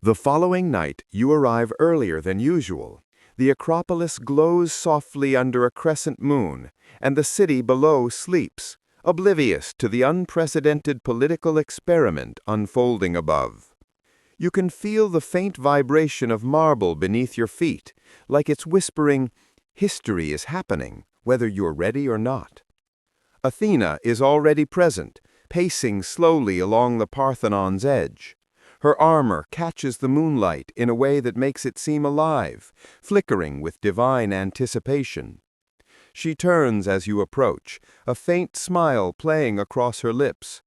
The following night, you arrive earlier than usual. The Acropolis glows softly under a crescent moon, and the city below sleeps, oblivious to the unprecedented political experiment unfolding above. You can feel the faint vibration of marble beneath your feet, like it's whispering, "History is happening, whether you're ready or not." Athena is already present, pacing slowly along the Parthenon's edge. Her armor catches the moonlight in a way that makes it seem alive, flickering with divine anticipation. She turns as you approach, a faint smile playing across her lips.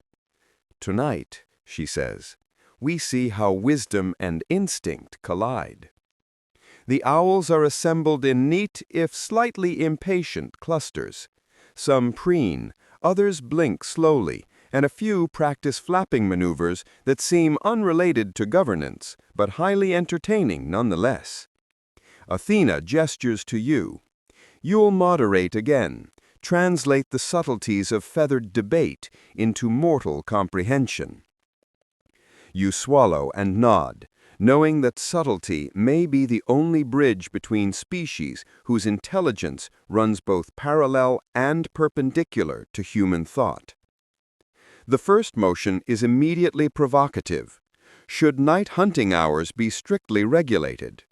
"Tonight," she says, "we see how wisdom and instinct collide." The owls are assembled in neat, if slightly impatient, clusters. Some preen, others blink slowly, and a few practice flapping maneuvers that seem unrelated to governance, but highly entertaining nonetheless. Athena gestures to you. You'll moderate again, translate the subtleties of feathered debate into mortal comprehension. You swallow and nod, knowing that subtlety may be the only bridge between species whose intelligence runs both parallel and perpendicular to human thought. The first motion is immediately provocative. Should night hunting hours be strictly regulated?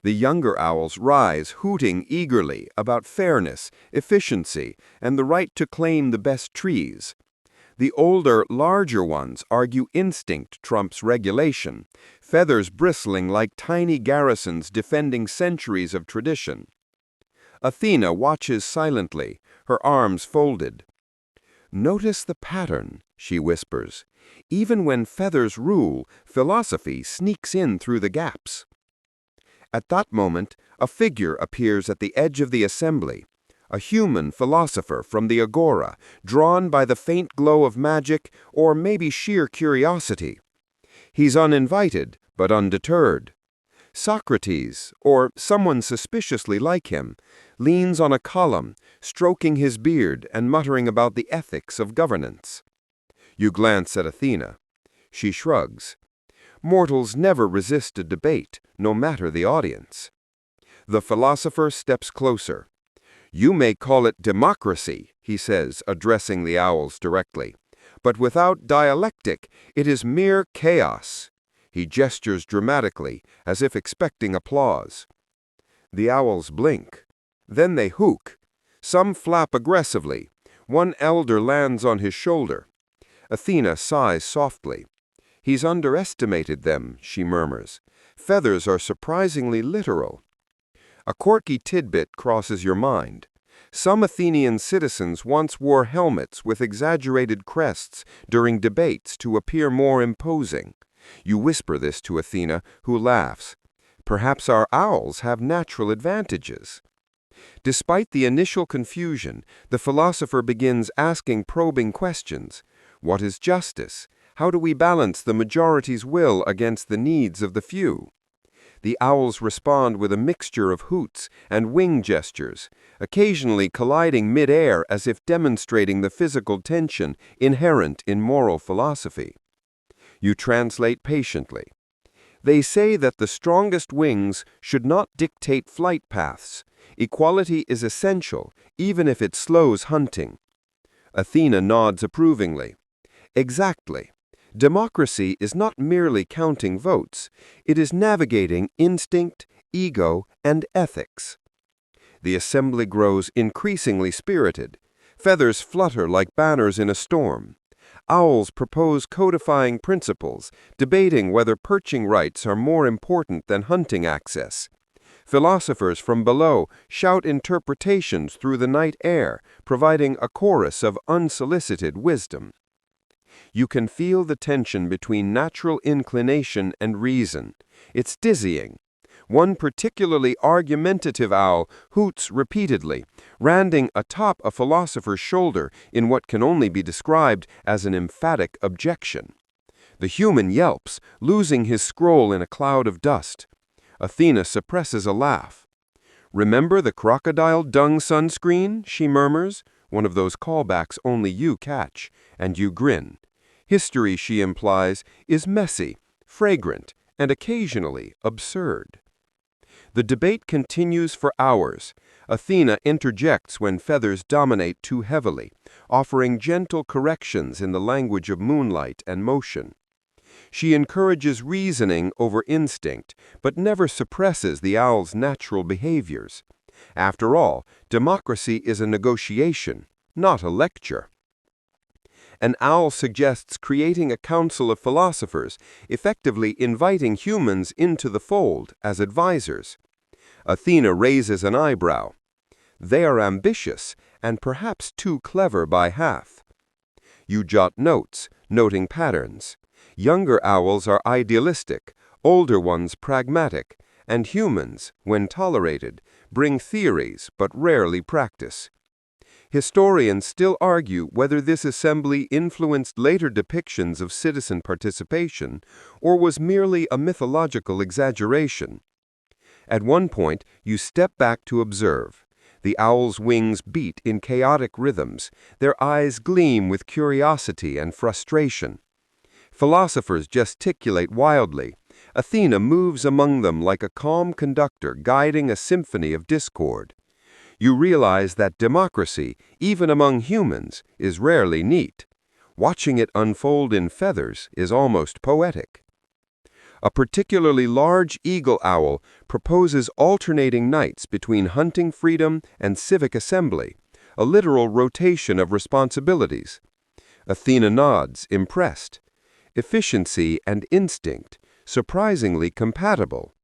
The younger owls rise, hooting eagerly about fairness, efficiency, and the right to claim the best trees. The older, larger ones argue instinct trumps regulation, feathers bristling like tiny garrisons defending centuries of tradition. Athena watches silently, her arms folded. "Notice the pattern," she whispers. "Even when feathers rule, philosophy sneaks in through the gaps." At that moment, a figure appears at the edge of the assembly, a human philosopher from the agora, drawn by the faint glow of magic or maybe sheer curiosity. He's uninvited, but undeterred. Socrates, or someone suspiciously like him, leans on a column, stroking his beard and muttering about the ethics of governance. You glance at Athena. She shrugs. Mortals never resist a debate, no matter the audience. The philosopher steps closer. "You may call it democracy," he says, addressing the owls directly. "But without dialectic, it is mere chaos." He gestures dramatically, as if expecting applause. The owls blink. Then they hook. Some flap aggressively. One elder lands on his shoulder. Athena sighs softly. "He's underestimated them," she murmurs. "Feathers are surprisingly literal." A quirky tidbit crosses your mind. Some Athenian citizens once wore helmets with exaggerated crests during debates to appear more imposing. You whisper this to Athena, who laughs. "Perhaps our owls have natural advantages." Despite the initial confusion, the philosopher begins asking probing questions. What is justice? How do we balance the majority's will against the needs of the few? The owls respond with a mixture of hoots and wing gestures, occasionally colliding mid-air as if demonstrating the physical tension inherent in moral philosophy. You translate patiently. "They say that the strongest wings should not dictate flight paths. Equality is essential, even if it slows hunting." Athena nods approvingly. "Exactly. Democracy is not merely counting votes. It is navigating instinct, ego, and ethics." The assembly grows increasingly spirited. Feathers flutter like banners in a storm. Owls propose codifying principles, debating whether perching rights are more important than hunting access. Philosophers from below shout interpretations through the night air, providing a chorus of unsolicited wisdom. You can feel the tension between natural inclination and reason. It's dizzying. One particularly argumentative owl hoots repeatedly, landing atop a philosopher's shoulder in what can only be described as an emphatic objection. The human yelps, losing his scroll in a cloud of dust. Athena suppresses a laugh. "Remember the crocodile dung sunscreen?" she murmurs, one of those callbacks only you catch, and you grin. History, she implies, is messy, fragrant, and occasionally absurd. The debate continues for hours. Athena interjects when feathers dominate too heavily, offering gentle corrections in the language of moonlight and motion. She encourages reasoning over instinct, but never suppresses the owl's natural behaviors. After all, democracy is a negotiation, not a lecture. An owl suggests creating a council of philosophers, effectively inviting humans into the fold as advisors. Athena raises an eyebrow. They are ambitious and perhaps too clever by half. You jot notes, noting patterns. Younger owls are idealistic, older ones pragmatic, and humans, when tolerated, bring theories but rarely practice. Historians still argue whether this assembly influenced later depictions of citizen participation or was merely a mythological exaggeration. At one point, you step back to observe. The owl's wings beat in chaotic rhythms, their eyes gleam with curiosity and frustration. Philosophers gesticulate wildly. Athena moves among them like a calm conductor guiding a symphony of discord. You realize that democracy, even among humans, is rarely neat. Watching it unfold in feathers is almost poetic. A particularly large eagle owl proposes alternating nights between hunting freedom and civic assembly, a literal rotation of responsibilities. Athena nods, impressed. Efficiency and instinct, surprisingly compatible.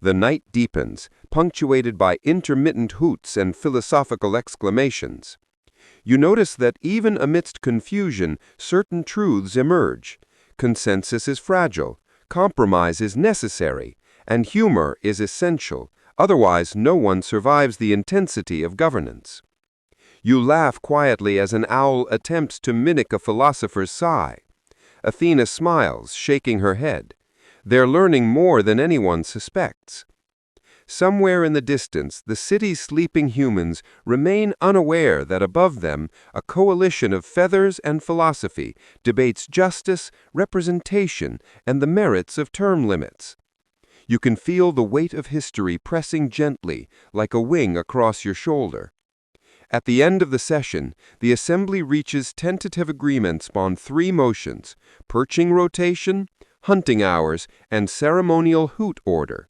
The night deepens, punctuated by intermittent hoots and philosophical exclamations. You notice that even amidst confusion, certain truths emerge. Consensus is fragile, compromise is necessary, and humor is essential. Otherwise, no one survives the intensity of governance. You laugh quietly as an owl attempts to mimic a philosopher's sigh. Athena smiles, shaking her head. They're learning more than anyone suspects. Somewhere in the distance, the city's sleeping humans remain unaware that above them, a coalition of feathers and philosophy debates justice, representation, and the merits of term limits. You can feel the weight of history pressing gently, like a wing across your shoulder. At the end of the session, the Assembly reaches tentative agreements on 3 motions: perching rotation, hunting hours, and ceremonial hoot order.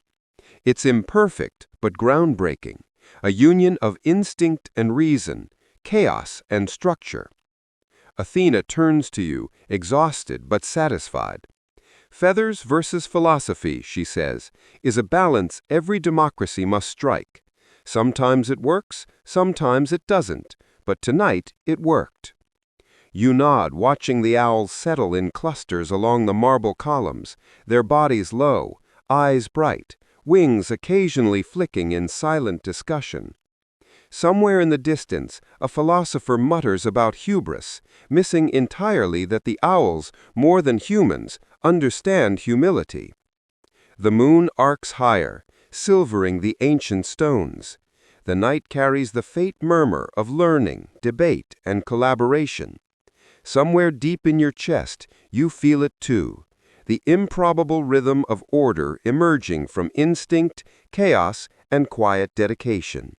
It's imperfect, but groundbreaking, a union of instinct and reason, chaos and structure. Athena turns to you, exhausted but satisfied. Feathers versus philosophy, she says, is a balance every democracy must strike. Sometimes it works, sometimes it doesn't, but tonight it worked. You nod, watching the owls settle in clusters along the marble columns, their bodies low, eyes bright, wings occasionally flicking in silent discussion. Somewhere in the distance, a philosopher mutters about hubris, missing entirely that the owls, more than humans, understand humility. The moon arcs higher, silvering the ancient stones. The night carries the faint murmur of learning, debate, and collaboration. Somewhere deep in your chest, you feel it too, the improbable rhythm of order emerging from instinct, chaos, and quiet dedication.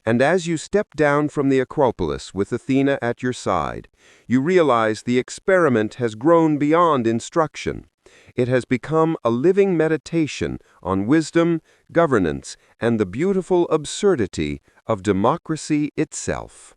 And as you step down from the Acropolis with Athena at your side, you realize the experiment has grown beyond instruction. It has become a living meditation on wisdom, governance, and the beautiful absurdity of democracy itself.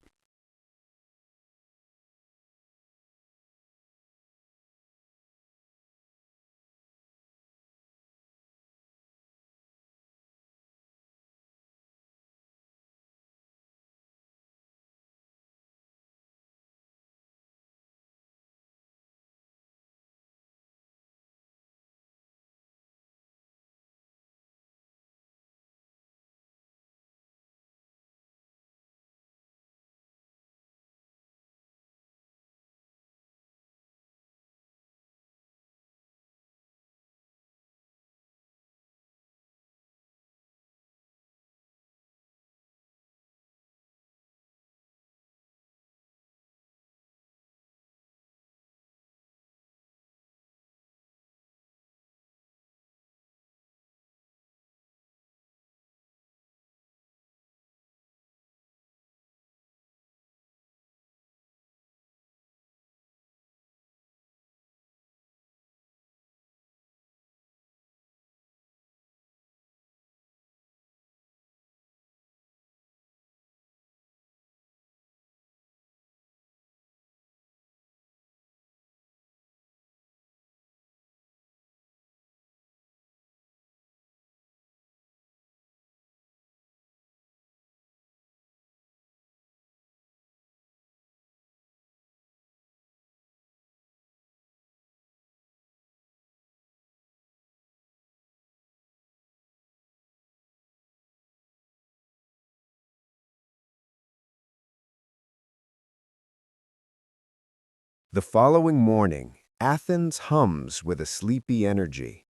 The following morning, Athens hums with a sleepy energy.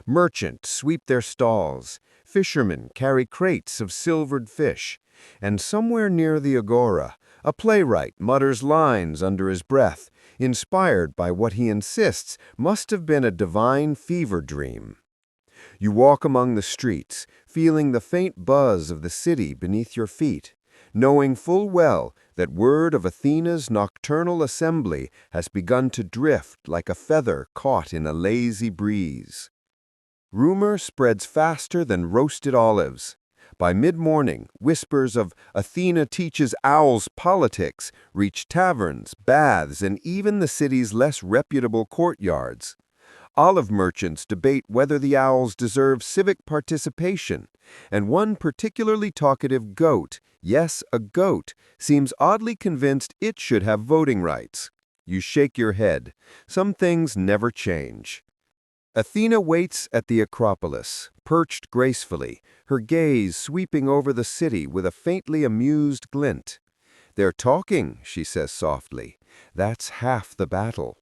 Merchants sweep their stalls, fishermen carry crates of silvered fish, and somewhere near the agora, a playwright mutters lines under his breath, inspired by what he insists must have been a divine fever dream. You walk among the streets, feeling the faint buzz of the city beneath your feet, knowing full well that word of Athena's nocturnal assembly has begun to drift like a feather caught in a lazy breeze. Rumor spreads faster than roasted olives. By mid-morning, whispers of Athena teaches owls politics reach taverns, baths, and even the city's less reputable courtyards. Olive merchants debate whether the owls deserve civic participation, and one particularly talkative goat, yes, a goat, seems oddly convinced it should have voting rights. You shake your head. Some things never change. Athena waits at the Acropolis, perched gracefully, her gaze sweeping over the city with a faintly amused glint. "They're talking," she says softly. "That's half the battle."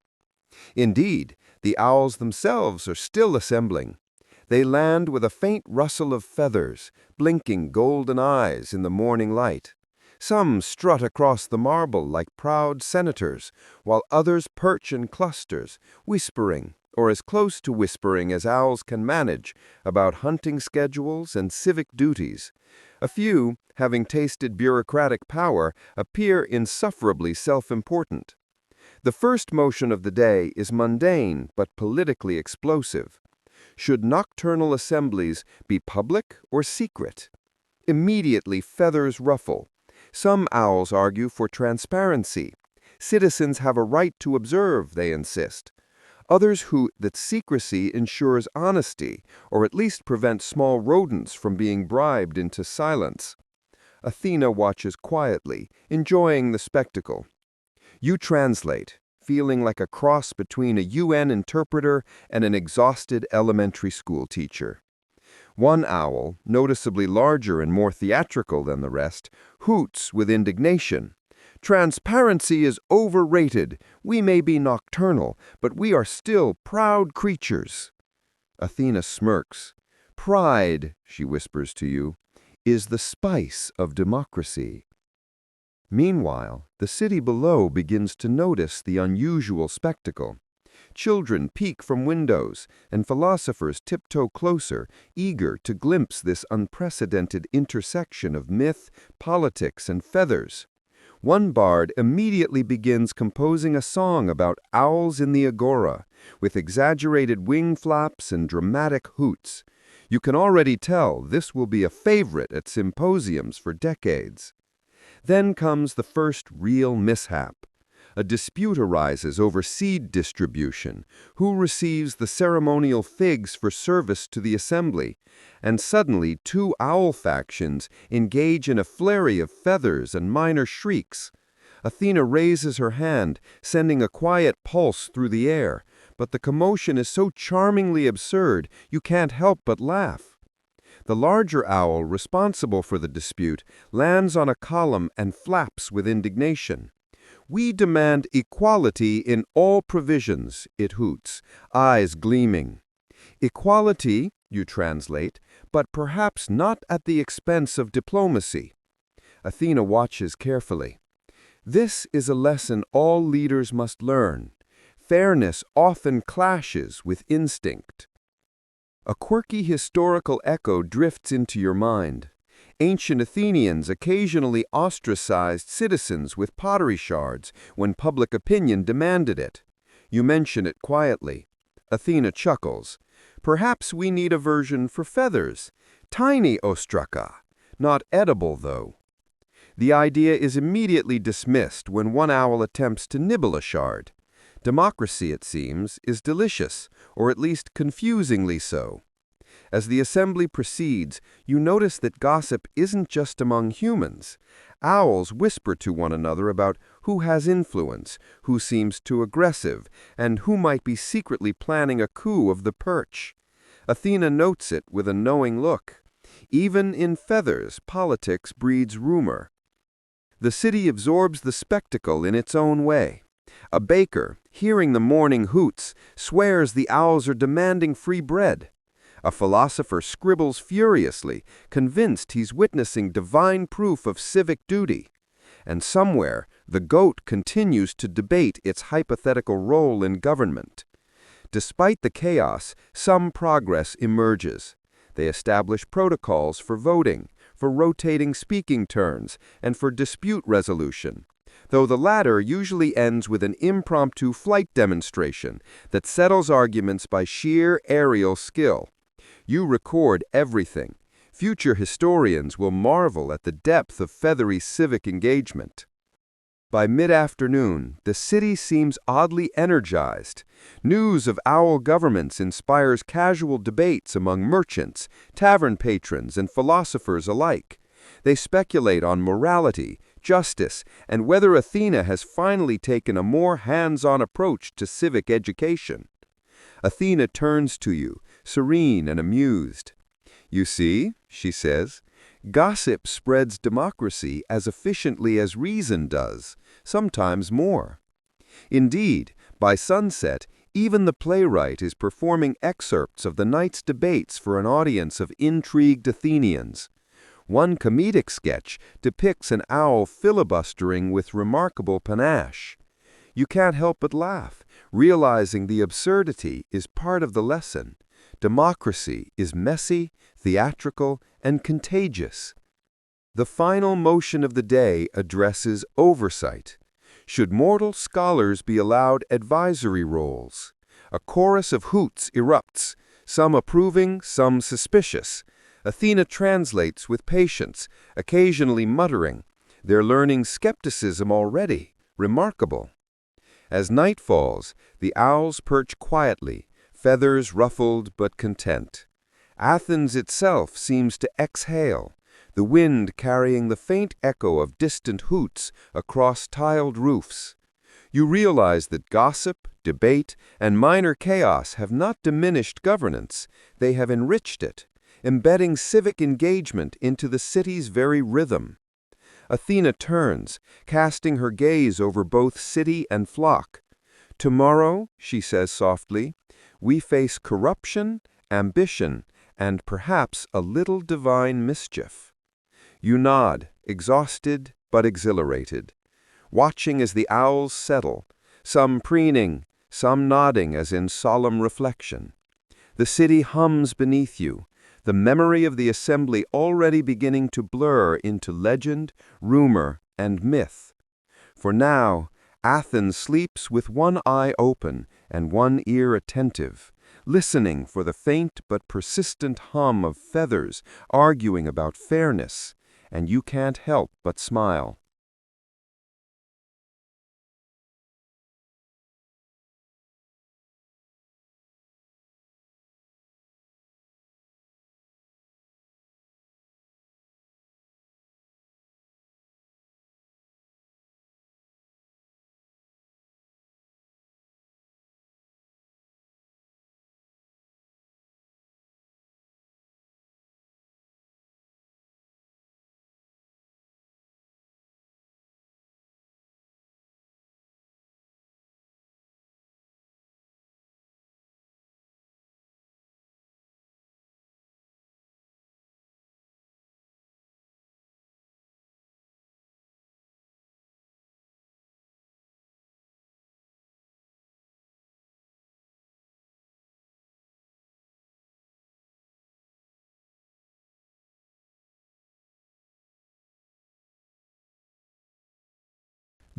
Indeed, the owls themselves are still assembling. They land with a faint rustle of feathers, blinking golden eyes in the morning light. Some strut across the marble like proud senators, while others perch in clusters, whispering, or as close to whispering as owls can manage, about hunting schedules and civic duties. A few, having tasted bureaucratic power, appear insufferably self-important. The first motion of the day is mundane but politically explosive. Should nocturnal assemblies be public or secret? Immediately feathers ruffle. Some owls argue for transparency. Citizens have a right to observe, they insist. Others hoot that secrecy ensures honesty, or at least prevents small rodents from being bribed into silence. Athena watches quietly, enjoying the spectacle. You translate, feeling like a cross between a UN interpreter and an exhausted elementary school teacher. One owl, noticeably larger and more theatrical than the rest, hoots with indignation. "Transparency is overrated. We may be nocturnal, but we are still proud creatures." Athena smirks. "Pride," she whispers to you, "is the spice of democracy." Meanwhile, the city below begins to notice the unusual spectacle. Children peek from windows, and philosophers tiptoe closer, eager to glimpse this unprecedented intersection of myth, politics, and feathers. One bard immediately begins composing a song about owls in the agora, with exaggerated wing flaps and dramatic hoots. You can already tell this will be a favorite at symposiums for decades. Then comes the first real mishap. A dispute arises over seed distribution, who receives the ceremonial figs for service to the assembly, and suddenly two owl factions engage in a flurry of feathers and minor shrieks. Athena raises her hand, sending a quiet pulse through the air, but the commotion is so charmingly absurd you can't help but laugh. The larger owl responsible for the dispute lands on a column and flaps with indignation. "We demand equality in all provisions," it hoots, eyes gleaming. "Equality," you translate, "but perhaps not at the expense of diplomacy." Athena watches carefully. This is a lesson all leaders must learn. Fairness often clashes with instinct. A quirky historical echo drifts into your mind. Ancient Athenians occasionally ostracized citizens with pottery shards when public opinion demanded it. You mention it quietly. Athena chuckles. "Perhaps we need a version for feathers. Tiny ostraka. Not edible, though." The idea is immediately dismissed when one owl attempts to nibble a shard. Democracy, it seems, is delicious, or at least confusingly so. As the assembly proceeds, you notice that gossip isn't just among humans. Owls whisper to one another about who has influence, who seems too aggressive, and who might be secretly planning a coup of the perch. Athena notes it with a knowing look. Even in feathers, politics breeds rumor. The city absorbs the spectacle in its own way. A baker, hearing the morning hoots, swears the owls are demanding free bread. A philosopher scribbles furiously, convinced he's witnessing divine proof of civic duty. And somewhere, the goat continues to debate its hypothetical role in government. Despite the chaos, some progress emerges. They establish protocols for voting, for rotating speaking turns, and for dispute resolution, though the latter usually ends with an impromptu flight demonstration that settles arguments by sheer aerial skill. You record everything. Future historians will marvel at the depth of feathery civic engagement. By mid-afternoon, the city seems oddly energized. News of owl governments inspires casual debates among merchants, tavern patrons, and philosophers alike. They speculate on morality, justice, and whether Athena has finally taken a more hands-on approach to civic education. Athena turns to you, serene and amused. "You see," she says, "gossip spreads democracy as efficiently as reason does, sometimes more." Indeed, by sunset, even the playwright is performing excerpts of the night's debates for an audience of intrigued Athenians. One comedic sketch depicts an owl filibustering with remarkable panache. You can't help but laugh, realizing the absurdity is part of the lesson. Democracy is messy, theatrical, and contagious. The final motion of the day addresses oversight. Should mortal scholars be allowed advisory roles? A chorus of hoots erupts, some approving, some suspicious. Athena translates with patience, occasionally muttering, "They're learning skepticism already. Remarkable." As night falls, the owls perch quietly, feathers ruffled but content. Athens itself seems to exhale, the wind carrying the faint echo of distant hoots across tiled roofs. You realize that gossip, debate, and minor chaos have not diminished governance, they have enriched it, embedding civic engagement into the city's very rhythm. Athena turns, casting her gaze over both city and flock. "Tomorrow," she says softly, "we face corruption, ambition, and perhaps a little divine mischief." You nod, exhausted but exhilarated, watching as the owls settle, some preening, some nodding as in solemn reflection. The city hums beneath you, the memory of the assembly already beginning to blur into legend, rumor, and myth. For now, Athens sleeps with one eye open and one ear attentive, listening for the faint but persistent hum of feathers arguing about fairness, and you can't help but smile.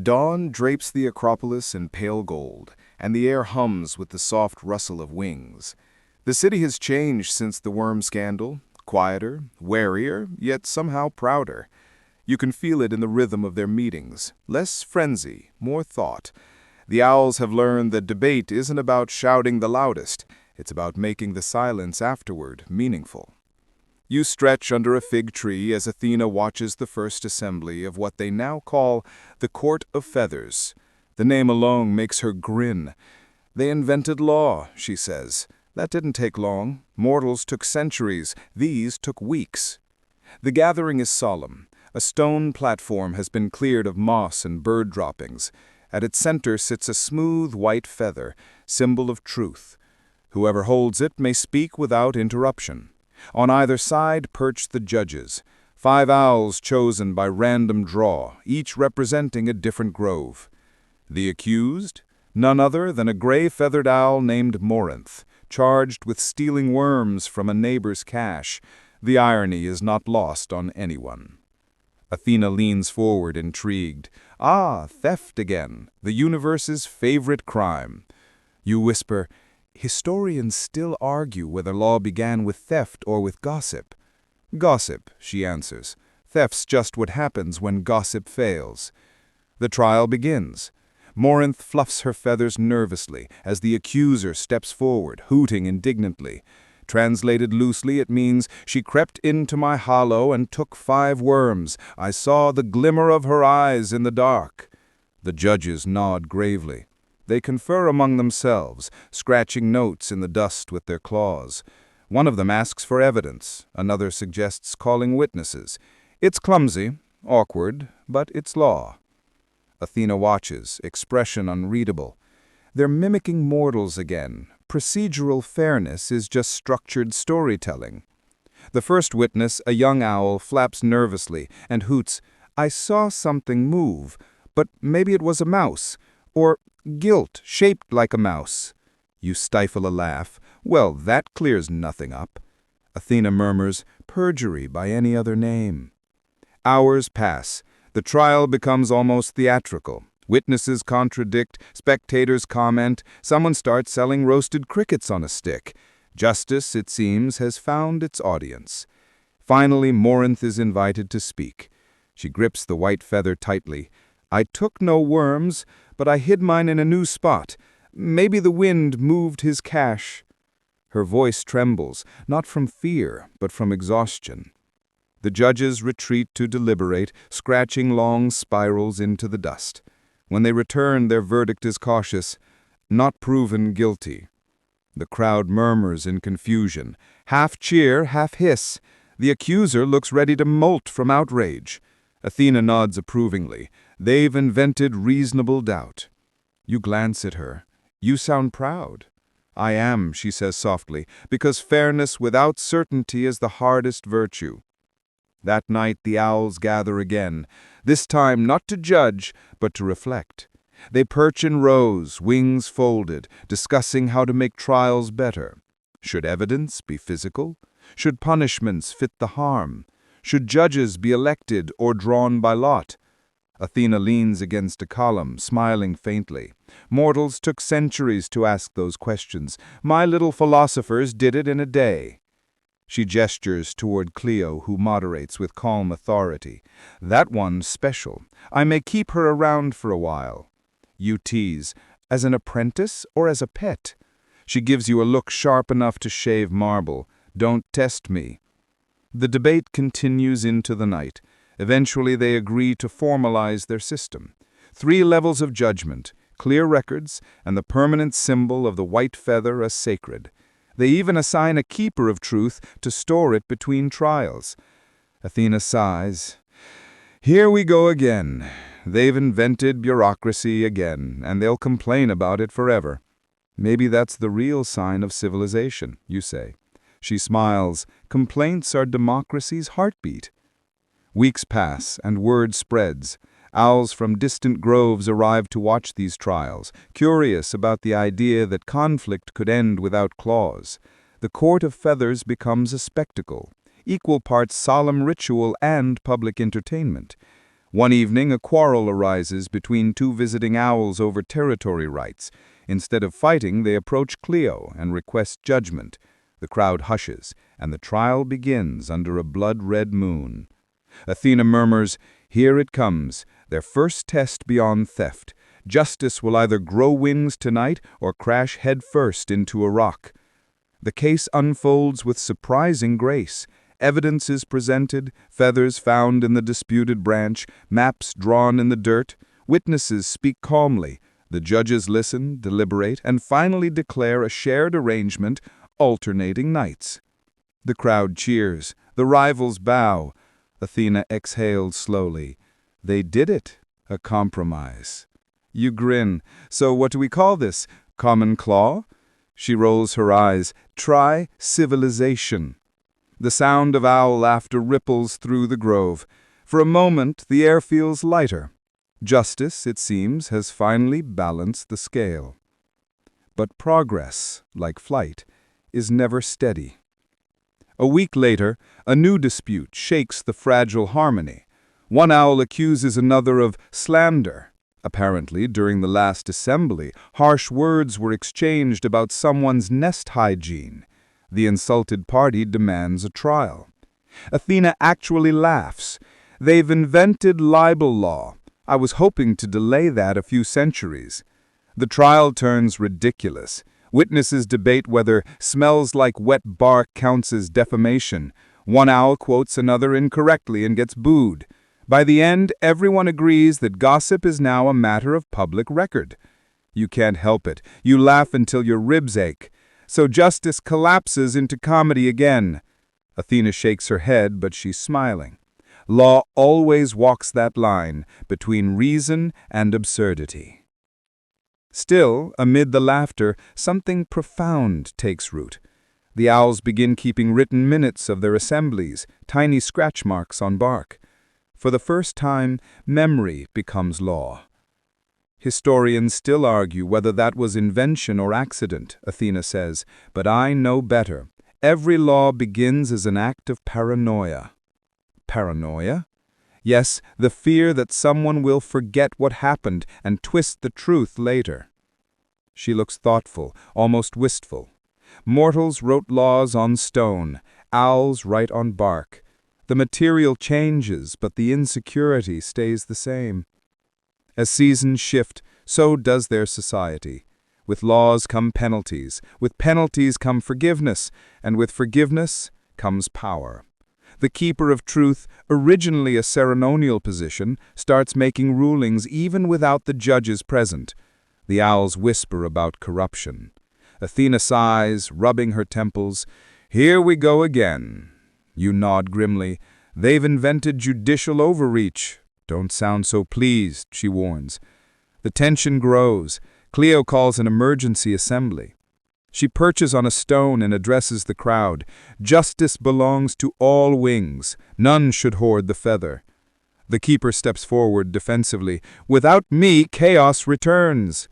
Dawn drapes the Acropolis in pale gold, and the air hums with the soft rustle of wings. The city has changed since the worm scandal, quieter, warier, yet somehow prouder. You can feel it in the rhythm of their meetings, less frenzy, more thought. The owls have learned that debate isn't about shouting the loudest, it's about making the silence afterward meaningful. You stretch under a fig tree as Athena watches the first assembly of what they now call the Court of Feathers. The name alone makes her grin. "They invented law," she says. "That didn't take long. Mortals took centuries. These took weeks." The gathering is solemn. A stone platform has been cleared of moss and bird droppings. At its center sits a smooth white feather, symbol of truth. Whoever holds it may speak without interruption. On either side perch the judges, 5 owls chosen by random draw, each representing a different grove. The accused? None other than a gray-feathered owl named Morinth, charged with stealing worms from a neighbor's cache. The irony is not lost on anyone. Athena leans forward, intrigued. Ah, theft again, the universe's favorite crime. You whisper, historians still argue whether law began with theft or with gossip. Gossip, she answers. Theft's just what happens when gossip fails. The trial begins. Morinth fluffs her feathers nervously as the accuser steps forward, hooting indignantly. Translated loosely, it means, she crept into my hollow and took 5 worms. I saw the glimmer of her eyes in the dark. The judges nod gravely. They confer among themselves, scratching notes in the dust with their claws. One of them asks for evidence. Another suggests calling witnesses. It's clumsy, awkward, but it's law. Athena watches, expression unreadable. They're mimicking mortals again. Procedural fairness is just structured storytelling. The first witness, a young owl, flaps nervously and hoots, I saw something move, but maybe it was a mouse, or gilt shaped like a mouse. You stifle a laugh. Well, that clears nothing up. Athena murmurs, perjury by any other name. Hours pass. The trial becomes almost theatrical. Witnesses contradict, spectators comment, someone starts selling roasted crickets on a stick. Justice, it seems, has found its audience. Finally, Morinth is invited to speak. She grips the white feather tightly. I took no worms, but I hid mine in a new spot. Maybe the wind moved his cache. Her voice trembles, not from fear, but from exhaustion. The judges retreat to deliberate, scratching long spirals into the dust. When they return, their verdict is cautious, not proven guilty. The crowd murmurs in confusion, half cheer, half hiss. The accuser looks ready to molt from outrage. Athena nods approvingly. They've invented reasonable doubt. You glance at her. You sound proud. I am, she says softly, because fairness without certainty is the hardest virtue. That night the owls gather again, this time not to judge, but to reflect. They perch in rows, wings folded, discussing how to make trials better. Should evidence be physical? Should punishments fit the harm? Should judges be elected or drawn by lot? Athena leans against a column, smiling faintly. Mortals took centuries to ask those questions. My little philosophers did it in a day. She gestures toward Cleo, who moderates with calm authority. That one's special. I may keep her around for a while. You tease, as an apprentice or as a pet? She gives you a look sharp enough to shave marble. Don't test me. The debate continues into the night. Eventually they agree to formalize their system. 3 levels of judgment, clear records, and the permanent symbol of the white feather as sacred. They even assign a keeper of truth to store it between trials. Athena sighs. Here we go again. They've invented bureaucracy again, and they'll complain about it forever. Maybe that's the real sign of civilization, you say. She smiles. Complaints are democracy's heartbeat. Weeks pass, and word spreads. Owls from distant groves arrive to watch these trials, curious about the idea that conflict could end without clause. The court of feathers becomes a spectacle, equal parts solemn ritual and public entertainment. One evening, a quarrel arises between 2 visiting owls over territory rights. Instead of fighting, they approach Cleo and request judgment. The crowd hushes, and the trial begins under a blood-red moon. Athena murmurs, here it comes, their first test beyond theft. Justice will either grow wings tonight or crash headfirst into a rock. The case unfolds with surprising grace. Evidence is presented, feathers found in the disputed branch, maps drawn in the dirt. Witnesses speak calmly. The judges listen, deliberate, and finally declare a shared arrangement, alternating nights. The crowd cheers. The rivals bow. Athena exhaled slowly. They did it. A compromise. You grin. So what do we call this? Common claw? She rolls her eyes. Try civilization. The sound of owl laughter ripples through the grove. For a moment, the air feels lighter. Justice, it seems, has finally balanced the scale. But progress, like flight, is never steady. A week later, a new dispute shakes the fragile harmony. One owl accuses another of slander. Apparently, during the last assembly, harsh words were exchanged about someone's nest hygiene. The insulted party demands a trial. Athena actually laughs. They've invented libel law. I was hoping to delay that a few centuries. The trial turns ridiculous. Witnesses debate whether smells like wet bark counts as defamation. One owl quotes another incorrectly and gets booed. By the end, everyone agrees that gossip is now a matter of public record. You can't help it. You laugh until your ribs ache. So justice collapses into comedy again. Athena shakes her head, but she's smiling. Law always walks that line between reason and absurdity. Still, amid the laughter, something profound takes root. The owls begin keeping written minutes of their assemblies, tiny scratch marks on bark. For the first time, memory becomes law. Historians still argue whether that was invention or accident, Athena says, but I know better. Every law begins as an act of paranoia. Paranoia? Yes, the fear that someone will forget what happened and twist the truth later. She looks thoughtful, almost wistful. Mortals wrote laws on stone, owls write on bark. The material changes, but the insecurity stays the same. As seasons shift, so does their society. With laws come penalties, with penalties come forgiveness, and with forgiveness comes power. The keeper of truth, originally a ceremonial position, starts making rulings even without the judges present. The owls whisper about corruption. Athena sighs, rubbing her temples. Here we go again. You nod grimly. They've invented judicial overreach. Don't sound so pleased, she warns. The tension grows. Cleo calls an emergency assembly. She perches on a stone and addresses the crowd. Justice belongs to all wings. None should hoard the feather. The keeper steps forward defensively. Without me, chaos returns.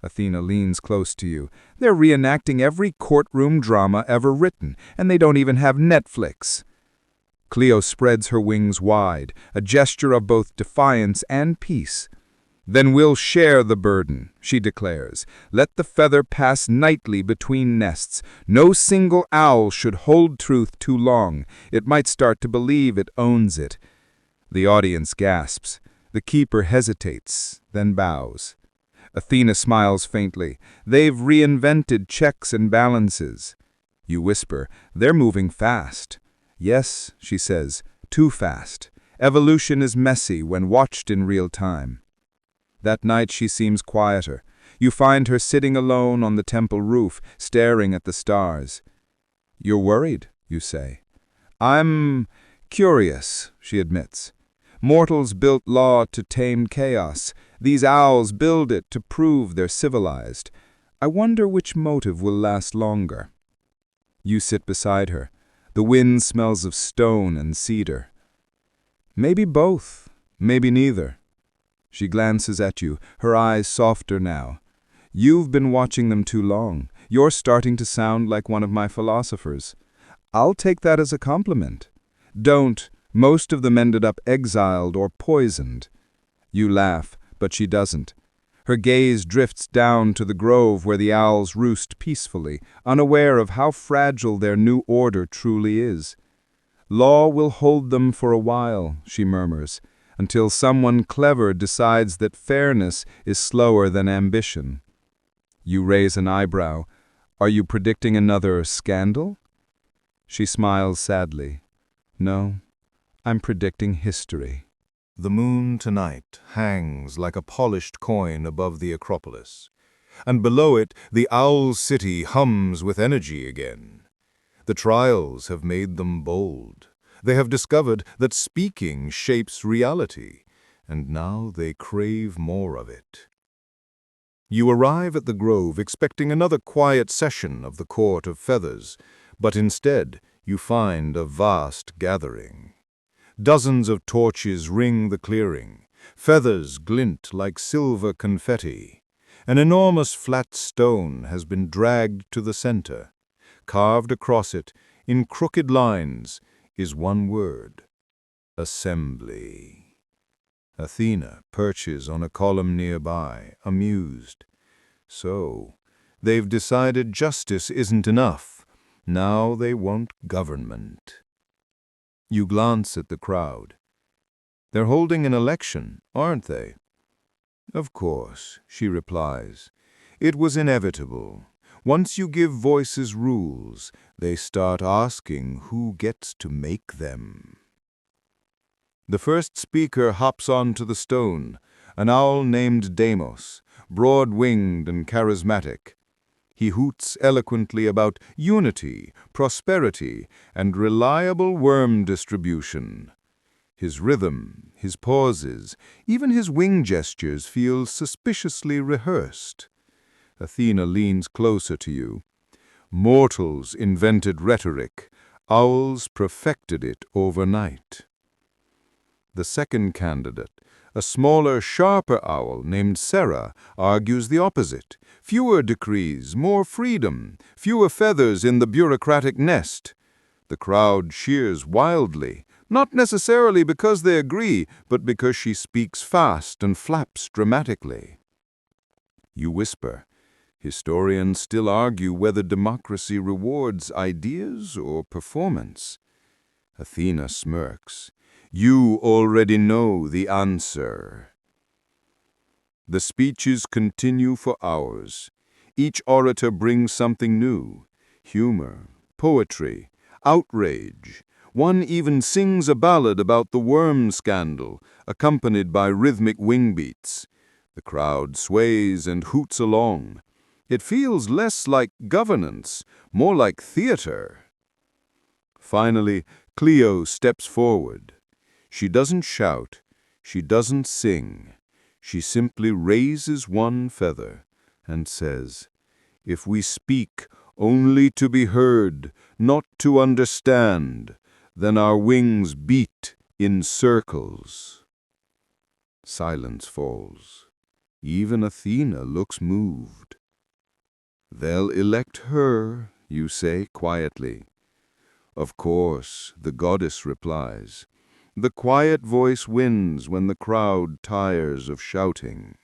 Athena leans close to you. They're reenacting every courtroom drama ever written, and they don't even have Netflix. Cleo spreads her wings wide, a gesture of both defiance and peace. Then we'll share the burden, she declares. Let the feather pass nightly between nests. No single owl should hold truth too long. It might start to believe it owns it. The audience gasps. The keeper hesitates, then bows. Athena smiles faintly. They've reinvented checks and balances. You whisper, they're moving fast. Yes, she says, too fast. Evolution is messy when watched in real time. That night she seems quieter. You find her sitting alone on the temple roof, staring at the stars. You're worried, you say. I'm curious, she admits. Mortals built law to tame chaos. These owls build it to prove they're civilized. I wonder which motive will last longer. You sit beside her. The wind smells of stone and cedar. Maybe both, maybe neither. She glances at you, her eyes softer now. You've been watching them too long. You're starting to sound like one of my philosophers. I'll take that as a compliment. Don't. Most of them ended up exiled or poisoned. You laugh, but she doesn't. Her gaze drifts down to the grove where the owls roost peacefully, unaware of how fragile their new order truly is. Law will hold them for a while, she murmurs, until someone clever decides that fairness is slower than ambition. You raise an eyebrow. Are you predicting another scandal? She smiles sadly. No, I'm predicting history. The moon tonight hangs like a polished coin above the Acropolis, and below it the owl city hums with energy again. The trials have made them bold. They have discovered that speaking shapes reality, and now they crave more of it. You arrive at the grove expecting another quiet session of the Court of Feathers, but instead you find a vast gathering. Dozens of torches ring the clearing. Feathers glint like silver confetti. An enormous flat stone has been dragged to the center. Carved across it, in crooked lines, is one word: assembly. Athena perches on a column nearby, amused. So, they've decided justice isn't enough. Now they want government. You glance at the crowd. They're holding an election, aren't they? Of course, she replies. It was inevitable. Once you give voices rules, they start asking who gets to make them. The first speaker hops onto the stone, an owl named Deimos, broad-winged and charismatic. He hoots eloquently about unity, prosperity, and reliable worm distribution. His rhythm, his pauses, even his wing gestures feel suspiciously rehearsed. Athena leans closer to you. Mortals invented rhetoric. Owls perfected it overnight. The second candidate, a smaller, sharper owl named Sarah, argues the opposite. Fewer decrees, more freedom, fewer feathers in the bureaucratic nest. The crowd cheers wildly, not necessarily because they agree, but because she speaks fast and flaps dramatically. You whisper. Historians still argue whether democracy rewards ideas or performance. Athena smirks. You already know the answer. The speeches continue for hours. Each orator brings something new: humor, poetry, outrage. One even sings a ballad about the worm scandal, accompanied by rhythmic wing beats. The crowd sways and hoots along. It feels less like governance, more like theater. Finally, Cleo steps forward. She doesn't shout, she doesn't sing. She simply raises one feather and says, "If we speak only to be heard, not to understand, then our wings beat in circles." Silence falls. Even Athena looks moved. "They'll elect her," you say quietly. "Of course," the goddess replies. The quiet voice wins when the crowd tires of shouting.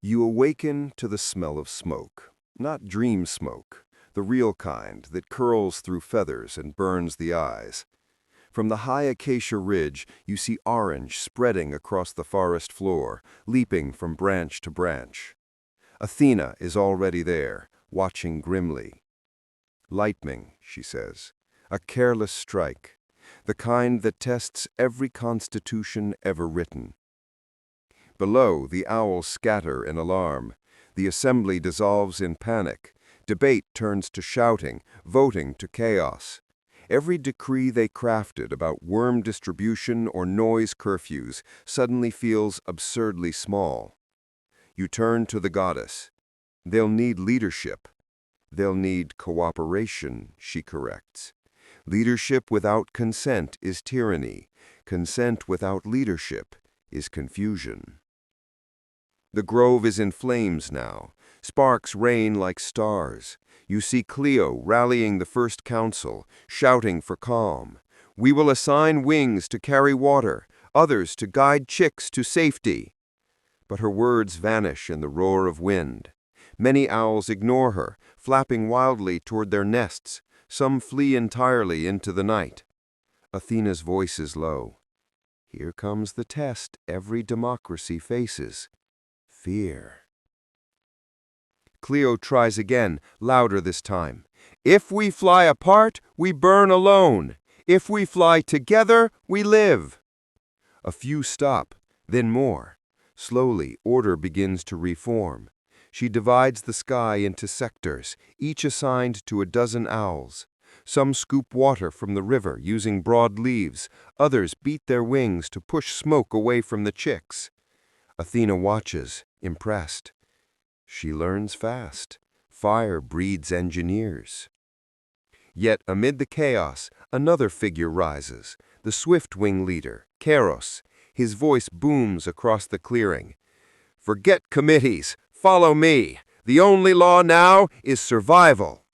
You awaken to the smell of smoke. Not dream smoke, the real kind that curls through feathers and burns the eyes. From the high acacia ridge, you see orange spreading across the forest floor, leaping from branch to branch. Athena is already there, watching grimly. Lightning, she says, a careless strike, the kind that tests every constitution ever written. Below, the owls scatter in alarm. The assembly dissolves in panic. Debate turns to shouting, voting to chaos. Every decree they crafted about worm distribution or noise curfews suddenly feels absurdly small. You turn to the goddess. They'll need leadership. They'll need cooperation, she corrects. Leadership without consent is tyranny. Consent without leadership is confusion. The grove is in flames now. Sparks rain like stars. You see Clio rallying the first council, shouting for calm. We will assign wings to carry water, others to guide chicks to safety. But her words vanish in the roar of wind. Many owls ignore her, flapping wildly toward their nests. Some flee entirely into the night. Athena's voice is low. Here comes the test every democracy faces. Fear. Clio tries again, louder this time. If we fly apart, we burn alone. If we fly together, we live. A few stop, then more. Slowly, order begins to reform. She divides the sky into sectors, each assigned to a dozen owls. Some scoop water from the river using broad leaves. Others beat their wings to push smoke away from the chicks. Athena watches, impressed. She learns fast. Fire breeds engineers. Yet amid the chaos, another figure rises, the swift-wing leader, Keros. His voice booms across the clearing. Forget committees. Follow me. The only law now is survival.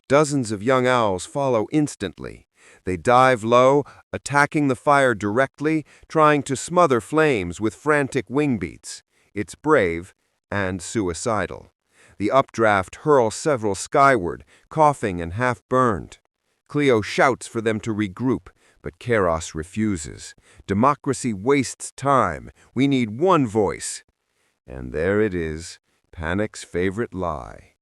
Dozens of young owls follow instantly. They dive low, attacking the fire directly, trying to smother flames with frantic wing beats. It's brave and suicidal. The updraft hurls several skyward, coughing and half-burned. Clio shouts for them to regroup, but Keros refuses. Democracy wastes time. We need one voice. And there it is, panic's favorite lie.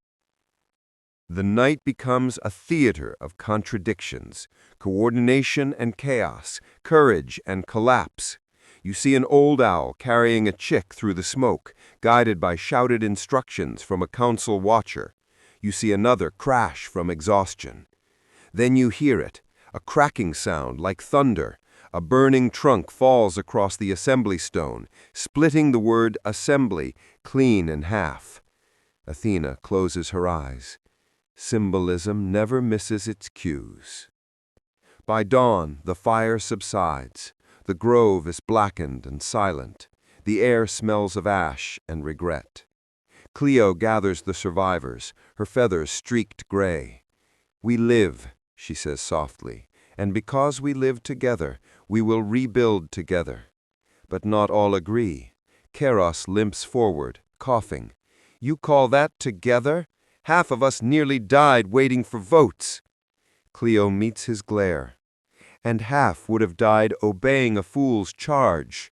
The night becomes a theater of contradictions, coordination and chaos, courage and collapse. You see an old owl carrying a chick through the smoke, guided by shouted instructions from a council watcher. You see another crash from exhaustion. Then you hear it, a cracking sound like thunder. A burning trunk falls across the assembly stone, splitting the word assembly clean in half. Athena closes her eyes. Symbolism never misses its cues. By dawn, the fire subsides. The grove is blackened and silent. The air smells of ash and regret. Clio gathers the survivors, her feathers streaked gray. We live, she says softly, and because we live together, we will rebuild together. But not all agree. Keros limps forward, coughing. You call that together? Half of us nearly died waiting for votes. Clio meets his glare. And half would have died obeying a fool's charge.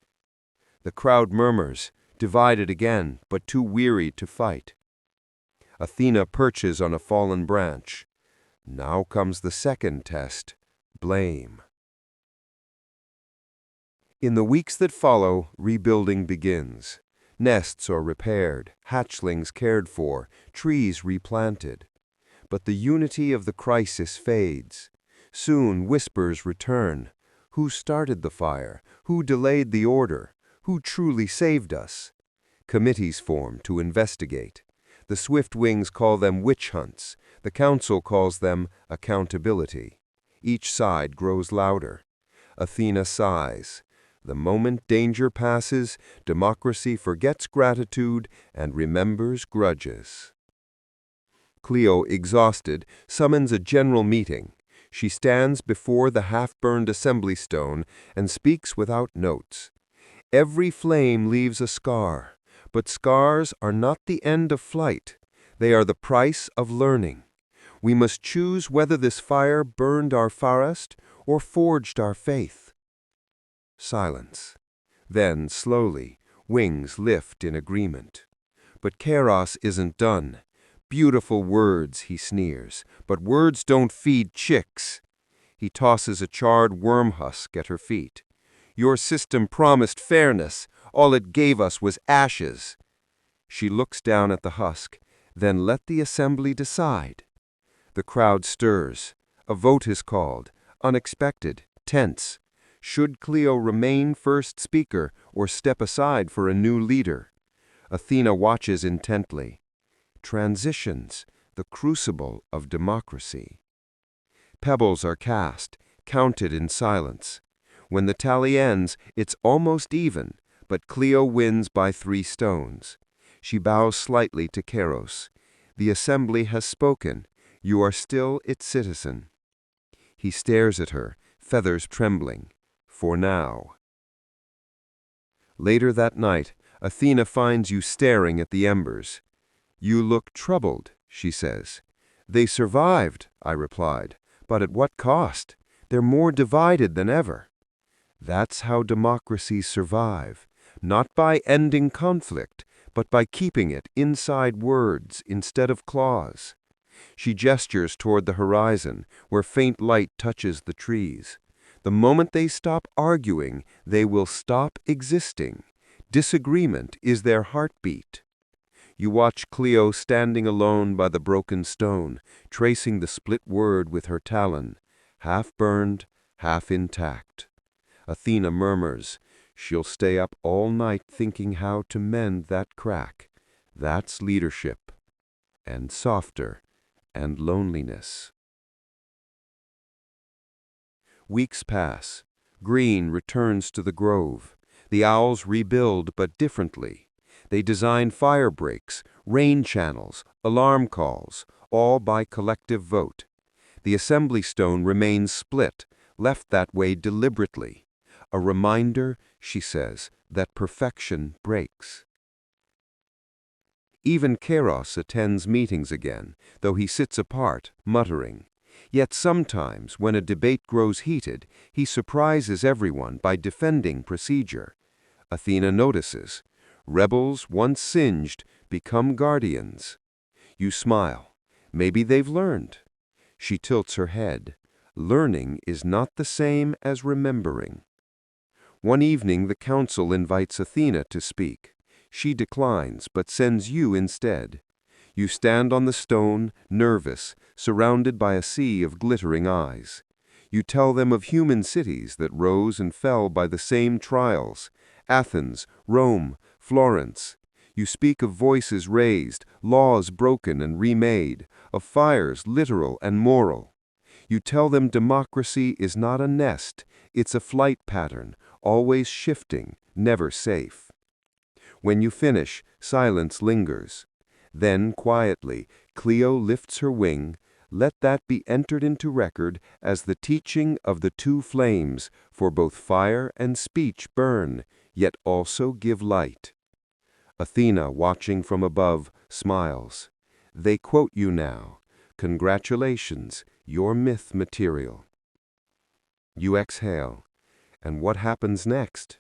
The crowd murmurs, divided again, but too weary to fight. Athena perches on a fallen branch. Now comes the second test, blame. In the weeks that follow, rebuilding begins. Nests are repaired, hatchlings cared for, trees replanted. But the unity of the crisis fades. Soon whispers return. Who started the fire? Who delayed the order? Who truly saved us? Committees form to investigate. The swift wings call them witch hunts. The council calls them accountability. Each side grows louder. Athena sighs. The moment danger passes, democracy forgets gratitude and remembers grudges. Clio, exhausted, summons a general meeting. She stands before the half-burned assembly stone and speaks without notes. Every flame leaves a scar. But scars are not the end of flight. They are the price of learning. We must choose whether this fire burned our forest or forged our faith. Silence. Then, slowly, wings lift in agreement. But Keros isn't done. Beautiful words, he sneers, but words don't feed chicks. He tosses a charred worm husk at her feet. Your system promised fairness. All it gave us was ashes. She looks down at the husk, then let the assembly decide. The crowd stirs. A vote is called, unexpected, tense. Should Cleo remain first speaker or step aside for a new leader? Athena watches intently. Transitions, the crucible of democracy. Pebbles are cast, counted in silence. When the tally ends, it's almost even, but Cleo wins by 3 stones. She bows slightly to Keros. The assembly has spoken. You are still its citizen. He stares at her, feathers trembling. For now. Later that night, Athena finds you staring at the embers. You look troubled, she says. They survived, I replied. But at what cost? They're more divided than ever. That's how democracies survive, not by ending conflict, but by keeping it inside words instead of claws. She gestures toward the horizon, where faint light touches the trees. The moment they stop arguing, they will stop existing. Disagreement is their heartbeat. You watch Cleo standing alone by the broken stone, tracing the split word with her talon, half burned, half intact. Athena murmurs, she'll stay up all night thinking how to mend that crack. That's leadership. And softer, and loneliness. Weeks pass. Green returns to the grove. The owls rebuild, but differently. They design fire breaks, rain channels, alarm calls, all by collective vote. The assembly stone remains split, left that way deliberately. A reminder, she says, that perfection breaks. Even Keros attends meetings again, though he sits apart, muttering. Yet sometimes, when a debate grows heated, he surprises everyone by defending procedure. Athena notices. Rebels, once singed, become guardians. You smile. Maybe they've learned. She tilts her head. Learning is not the same as remembering. One evening the council invites Athena to speak. She declines, but sends you instead. You stand on the stone, nervous, surrounded by a sea of glittering eyes. You tell them of human cities that rose and fell by the same trials. Athens, Rome, Florence. You speak of voices raised, laws broken and remade, of fires literal and moral. You tell them democracy is not a nest, it's a flight pattern, always shifting, never safe. When you finish, silence lingers. Then, quietly, Cleo lifts her wing. Let that be entered into record as the teaching of the 2 flames, for both fire and speech burn, yet also give light. Athena, watching from above, smiles. They quote you now. Congratulations, your myth material. You exhale. And what happens next?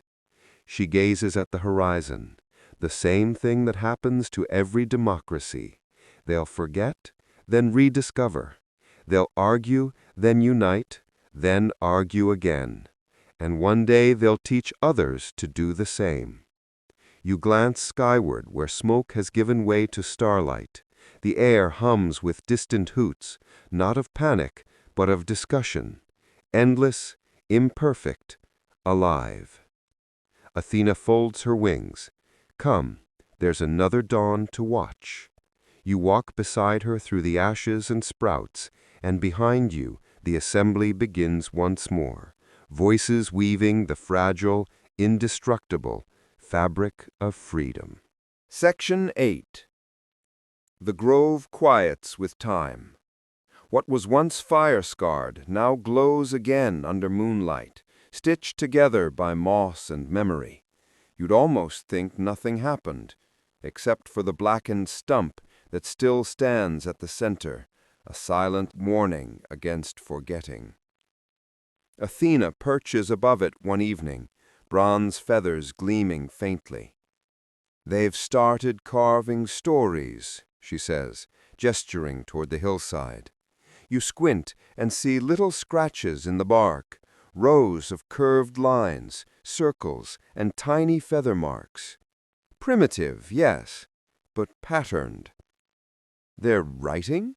She gazes at the horizon. The same thing that happens to every democracy. They'll forget, then rediscover. They'll argue, then unite, then argue again. And one day they'll teach others to do the same. You glance skyward where smoke has given way to starlight. The air hums with distant hoots, not of panic, but of discussion. Endless, imperfect, alive. Athena folds her wings. Come, there's another dawn to watch. You walk beside her through the ashes and sprouts, and behind you the assembly begins once more, voices weaving the fragile, indestructible fabric of freedom. Section 8. The grove quiets with time. What was once fire-scarred now glows again under moonlight, stitched together by moss and memory. You'd almost think nothing happened. except for the blackened stump that still stands at the center, a silent warning against forgetting. Athena perches above it one evening, bronze feathers gleaming faintly. "They've started carving stories," she says, gesturing toward the hillside. You squint and see little scratches in the bark, rows of curved lines, circles, and tiny feather marks. Primitive, yes, but patterned. They're writing?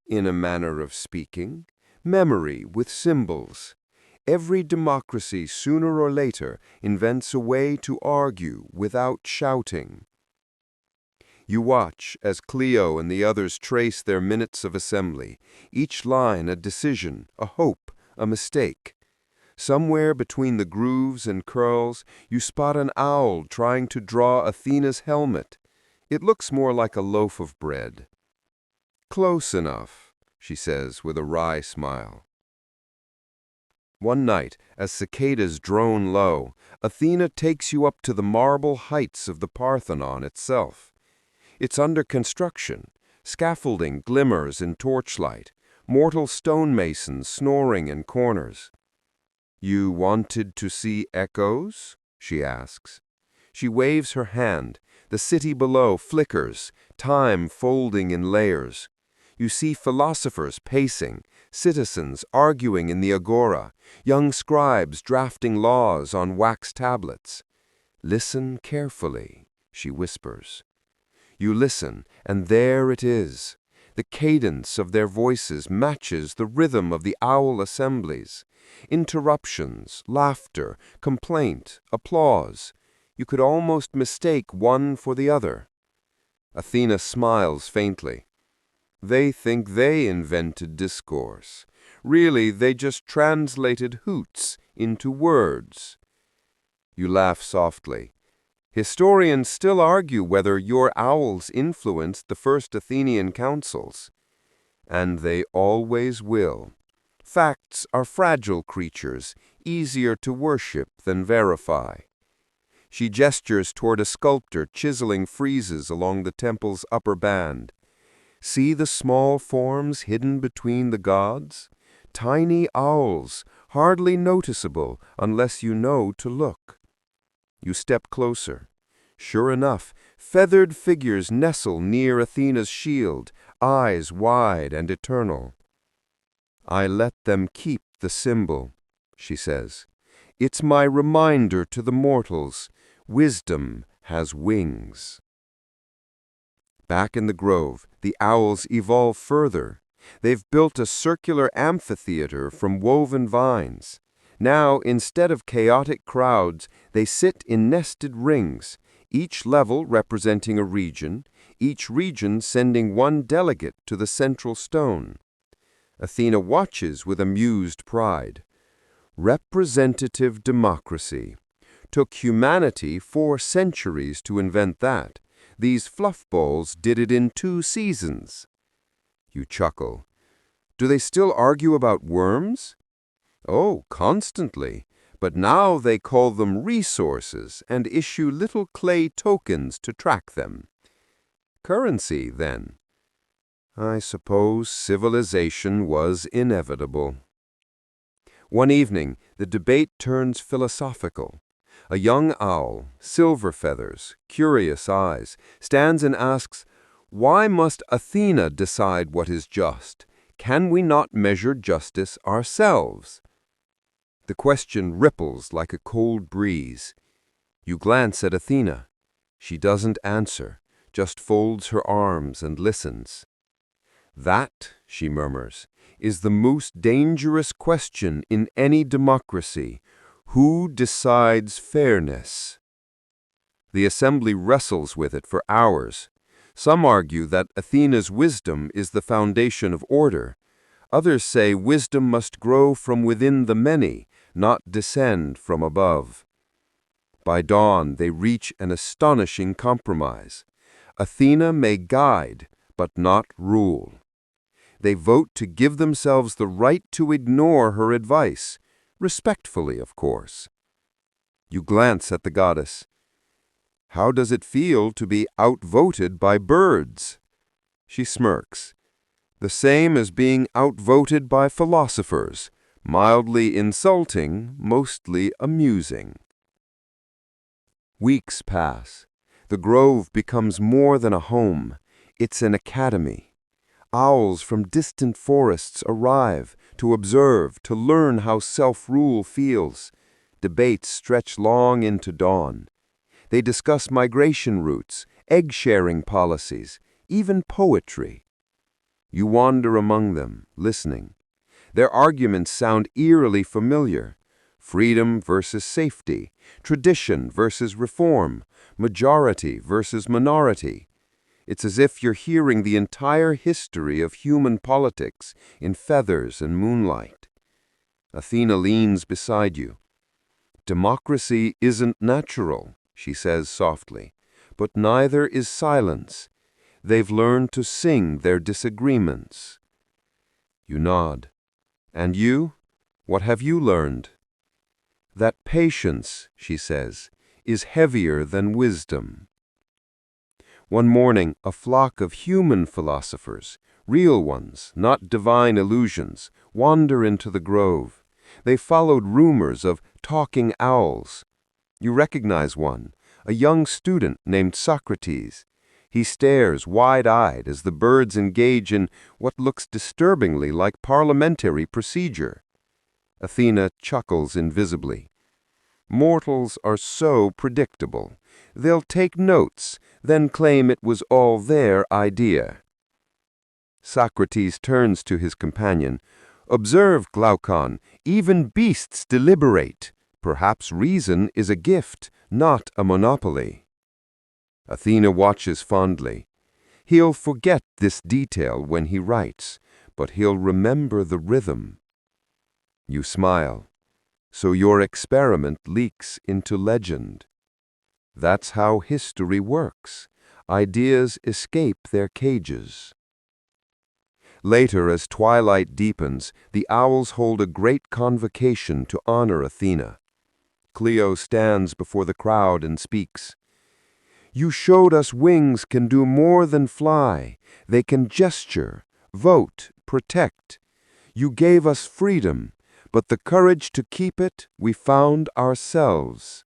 In a manner of speaking, memory with symbols. Every democracy sooner or later invents a way to argue without shouting. You watch as Cleo and the others trace their minutes of assembly, each line a decision, a hope, a mistake. Somewhere between the grooves and curls, you spot an owl trying to draw Athena's helmet. It looks more like a loaf of bread. "Close enough," she says with a wry smile. One night, as cicadas drone low, Athena takes you up to the marble heights of the Parthenon itself. It's under construction. Scaffolding glimmers in torchlight, mortal stonemasons snoring in corners. "You wanted to see echoes?" she asks. She waves her hand. The city below flickers, time folding in layers. You see philosophers pacing, citizens arguing in the agora, young scribes drafting laws on wax tablets. "Listen carefully," she whispers. You listen, and there it is. The cadence of their voices matches the rhythm of the owl assemblies. Interruptions, laughter, complaint, applause. You could almost mistake one for the other. Athena smiles faintly. They think they invented discourse. Really, they just translated hoots into words. You laugh softly. Historians still argue whether your owls influenced the first Athenian councils. And they always will. Facts are fragile creatures, easier to worship than verify. She gestures toward a sculptor chiseling friezes along the temple's upper band. See the small forms hidden between the gods? Tiny owls, hardly noticeable unless you know to look. You step closer. Sure enough, feathered figures nestle near Athena's shield, eyes wide and eternal. "I let them keep the symbol," she says. "It's my reminder to the mortals. Wisdom has wings." Back in the grove, the owls evolve further. They've built a circular amphitheater from woven vines. Now, instead of chaotic crowds, they sit in nested rings, each level representing a region, each region sending one delegate to the central stone. Athena watches with amused pride. Representative democracy. Took humanity 4 centuries to invent that. These fluffballs did it in 2 seasons. You chuckle. Do they still argue about worms? Oh, constantly. But now they call them resources and issue little clay tokens to track them. Currency, then. I suppose civilization was inevitable. One evening, the debate turns philosophical. A young owl, silver feathers, curious eyes, stands and asks, "Why must Athena decide what is just? Can we not measure justice ourselves?" The question ripples like a cold breeze. You glance at Athena. She doesn't answer, just folds her arms and listens. "That," she murmurs, "is the most dangerous question in any democracy. Who decides fairness?" The assembly wrestles with it for hours. Some argue that Athena's wisdom is the foundation of order. Others say wisdom must grow from within the many, not descend from above. By dawn, they reach an astonishing compromise. Athena may guide, but not rule. They vote to give themselves the right to ignore her advice, respectfully, of course. You glance at the goddess. How does it feel to be outvoted by birds? She smirks. The same as being outvoted by philosophers, mildly insulting, mostly amusing. Weeks pass. The grove becomes more than a home. It's an academy. Owls from distant forests arrive to observe, to learn how self-rule feels. Debates stretch long into dawn. They discuss migration routes, egg-sharing policies, even poetry. You wander among them, listening. Their arguments sound eerily familiar. Freedom versus safety, tradition versus reform, majority versus minority. It's as if you're hearing the entire history of human politics in feathers and moonlight. Athena leans beside you. Democracy isn't natural, she says softly, but neither is silence. They've learned to sing their disagreements. You nod. And you? What have you learned? That patience, she says, is heavier than wisdom. One morning, a flock of human philosophers, real ones, not divine illusions, wander into the grove. They followed rumors of talking owls. You recognize one, a young student named Socrates. He stares wide-eyed as the birds engage in what looks disturbingly like parliamentary procedure. Athena chuckles invisibly. Mortals are so predictable. They'll take notes, then claim it was all their idea. Socrates turns to his companion. Observe, Glaucon, even beasts deliberate. Perhaps reason is a gift, not a monopoly. Athena watches fondly. He'll forget this detail when he writes, but he'll remember the rhythm. You smile. So your experiment leaks into legend. That's how history works. Ideas escape their cages. Later, as twilight deepens, the owls hold a great convocation to honor Athena. Clio stands before the crowd and speaks. You showed us wings can do more than fly. They can gesture, vote, protect. You gave us freedom, but the courage to keep it we found ourselves.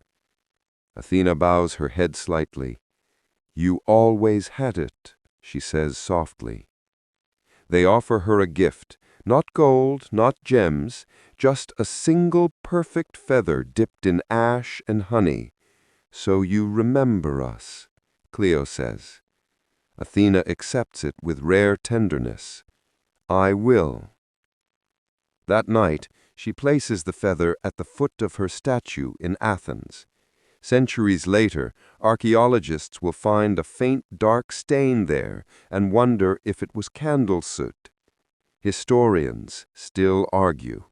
Athena bows her head slightly. You always had it, she says softly. They offer her a gift, not gold, not gems, just a single perfect feather dipped in ash and honey. So you remember us, Clio says. Athena accepts it with rare tenderness. I will. That night, she places the feather at the foot of her statue in Athens. Centuries later, archaeologists will find a faint dark stain there and wonder if it was candle soot. Historians still argue.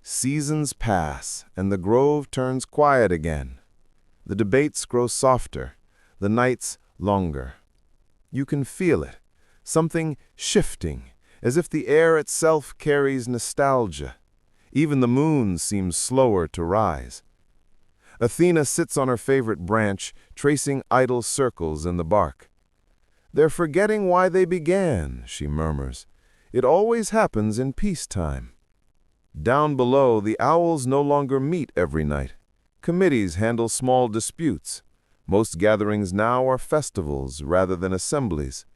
Seasons pass, and the grove turns quiet again. The debates grow softer, the nights longer. You can feel it, something shifting, as if the air itself carries nostalgia. Even the moon seems slower to rise. Athena sits on her favorite branch, tracing idle circles in the bark. "They're forgetting why they began," she murmurs. "It always happens in peacetime." Down below, the owls no longer meet every night. Committees handle small disputes. Most gatherings now are festivals rather than assemblies.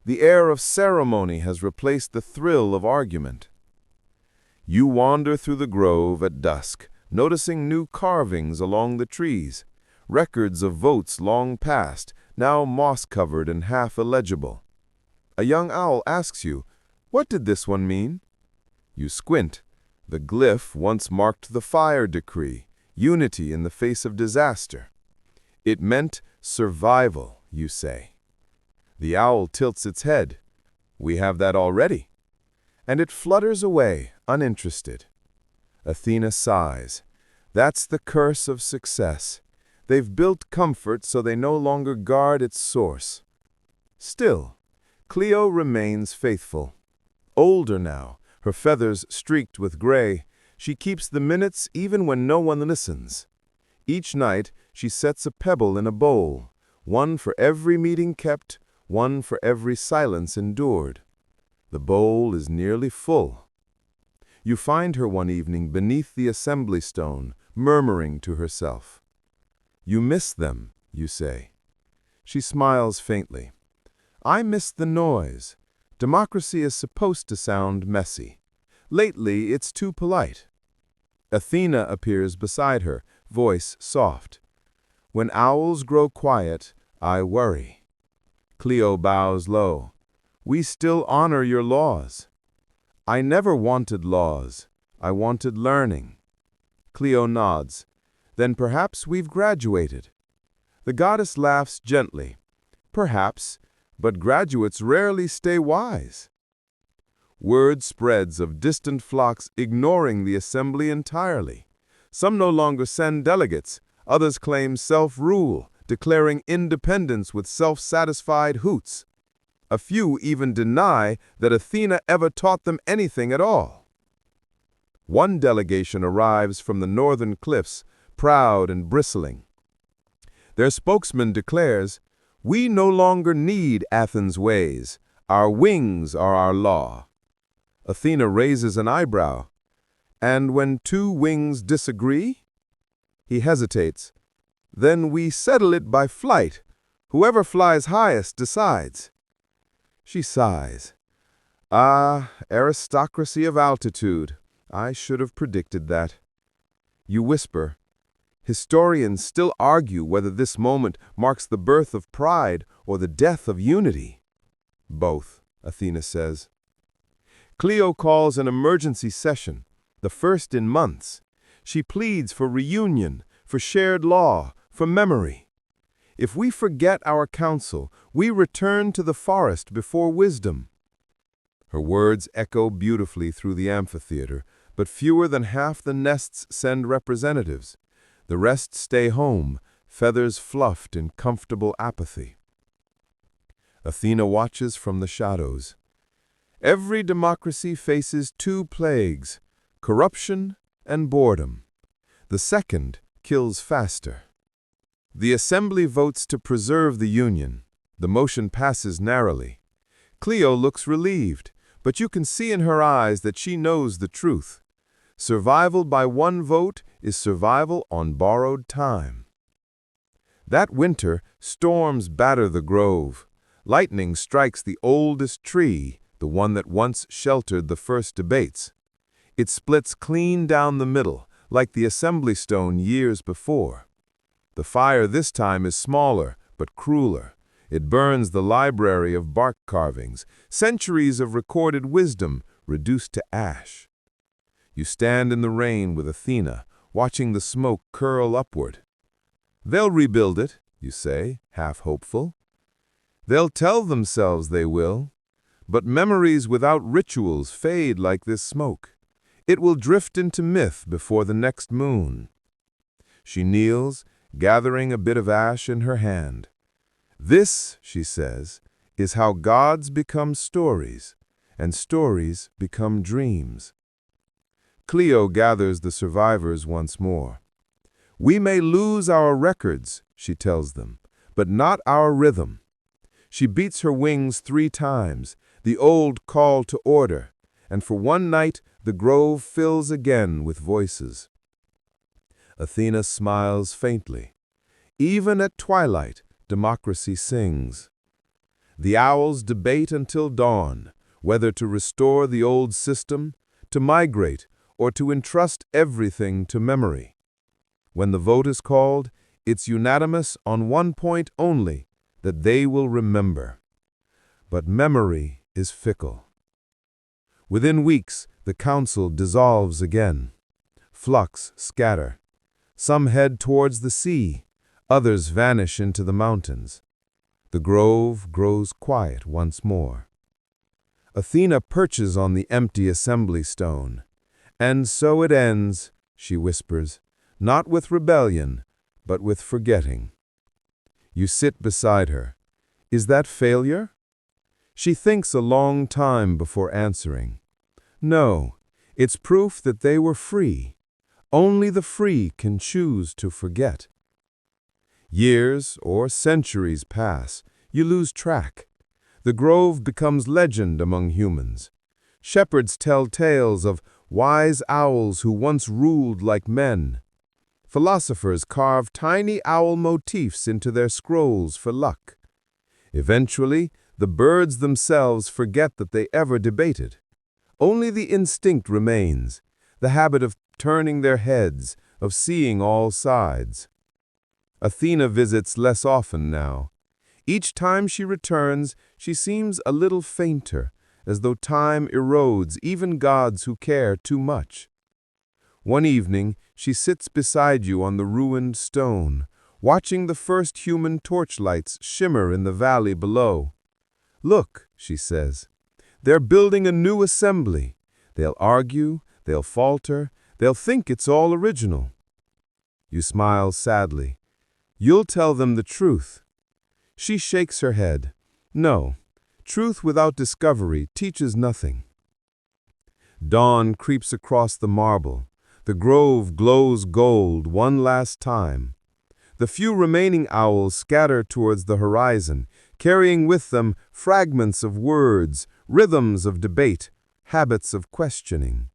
The air of ceremony has replaced the thrill of argument. You wander through the grove at dusk, noticing new carvings along the trees, records of votes long past, now moss-covered and half illegible. A young owl asks you, "What did this one mean?" You squint. The glyph once marked the fire decree, unity in the face of disaster. "It meant survival," you say. The owl tilts its head. "We have that already." And it flutters away, uninterested. Athena sighs. That's the curse of success. They've built comfort so they no longer guard its source. Still, Clio remains faithful. Older now, her feathers streaked with gray, she keeps the minutes even when no one listens. Each night, she sets a pebble in a bowl, one for every meeting kept, one for every silence endured. The bowl is nearly full. You find her one evening beneath the assembly stone, murmuring to herself. "You miss them," you say. She smiles faintly. "I miss the noise. Democracy is supposed to sound messy. Lately, it's too polite." Athena appears beside her, voice soft. "When owls grow quiet, I worry." Clio bows low. "We still honor your laws." "I never wanted laws. I wanted learning." Clio nods. "Then perhaps we've graduated." The goddess laughs gently. "Perhaps, but graduates rarely stay wise." Word spreads of distant flocks ignoring the assembly entirely. Some no longer send delegates, others claim self-rule, declaring independence with self-satisfied hoots. A few even deny that Athena ever taught them anything at all. One delegation arrives from the northern cliffs, proud and bristling. Their spokesman declares, "We no longer need Athens' ways. Our wings are our law." Athena raises an eyebrow. "And when two wings disagree?" He hesitates. "Then we settle it by flight. Whoever flies highest decides." She sighs. "Ah, aristocracy of altitude. I should have predicted that." You whisper, "Historians still argue whether this moment marks the birth of pride or the death of unity." "Both," Athena says. Clio calls an emergency session, the first in months. She pleads for reunion, for shared law, for memory. "If we forget our counsel, we return to the forest before wisdom." Her words echo beautifully through the amphitheater, but fewer than half the nests send representatives. The rest stay home, feathers fluffed in comfortable apathy. Athena watches from the shadows. Every democracy faces two plagues, corruption and boredom. The second kills faster. The assembly votes to preserve the union. The motion passes narrowly. Clio looks relieved, but you can see in her eyes that she knows the truth. Survival by one vote is survival on borrowed time. That winter, storms batter the grove. Lightning strikes the oldest tree, the one that once sheltered the first debates. It splits clean down the middle, like the assembly stone years before. The fire this time is smaller, but crueler. It burns the library of bark carvings, centuries of recorded wisdom reduced to ash. You stand in the rain with Athena, watching the smoke curl upward. "They'll rebuild it," you say, half hopeful. "They'll tell themselves they will. But memories without rituals fade like this smoke. It will drift into myth before the next moon. She kneels, gathering a bit of ash in her hand. This, she says, is how gods become stories, and stories become dreams. Cleo gathers the survivors once more. We may lose our records, she tells them, but not our rhythm. She beats her wings 3 times, the old call to order, and for one night the grove fills again with voices. Athena smiles faintly. Even at twilight, democracy sings. The owls debate until dawn, whether to restore the old system, to migrate, or to entrust everything to memory. When the vote is called, it's unanimous on one point only, that they will remember. But memory is fickle. Within weeks, the council dissolves again. Flocks scatter. Some head towards the sea, others vanish into the mountains. The grove grows quiet once more. Athena perches on the empty assembly stone. And so it ends, she whispers, not with rebellion, but with forgetting. You sit beside her. Is that failure? She thinks a long time before answering. No, it's proof that they were free. Only the free can choose to forget. Years or centuries pass, you lose track. The grove becomes legend among humans. Shepherds tell tales of wise owls who once ruled like men. Philosophers carve tiny owl motifs into their scrolls for luck. Eventually, the birds themselves forget that they ever debated. Only the instinct remains, the habit of turning their heads, of seeing all sides. Athena visits less often now. Each time she returns, she seems a little fainter, as though time erodes even gods who care too much. One evening, she sits beside you on the ruined stone, watching the first human torchlights shimmer in the valley below. Look, she says, they're building a new assembly. They'll argue, they'll falter, they'll think it's all original. You smile sadly. You'll tell them the truth. She shakes her head. No, truth without discovery teaches nothing. Dawn creeps across the marble. The grove glows gold one last time. The few remaining owls scatter towards the horizon, carrying with them fragments of words, rhythms of debate, habits of questioning.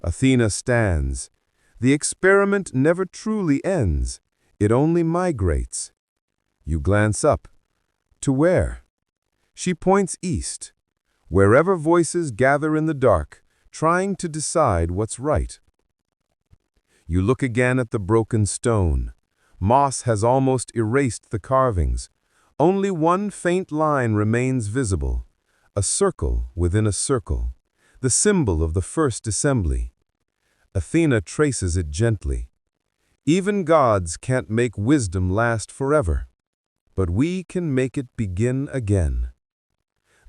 Athena stands. The experiment never truly ends. It only migrates. You glance up. To where? She points east, wherever voices gather in the dark, trying to decide what's right. You look again at the broken stone. Moss has almost erased the carvings. Only one faint line remains visible, a circle within a circle, the symbol of the first assembly. Athena traces it gently. Even gods can't make wisdom last forever, but we can make it begin again.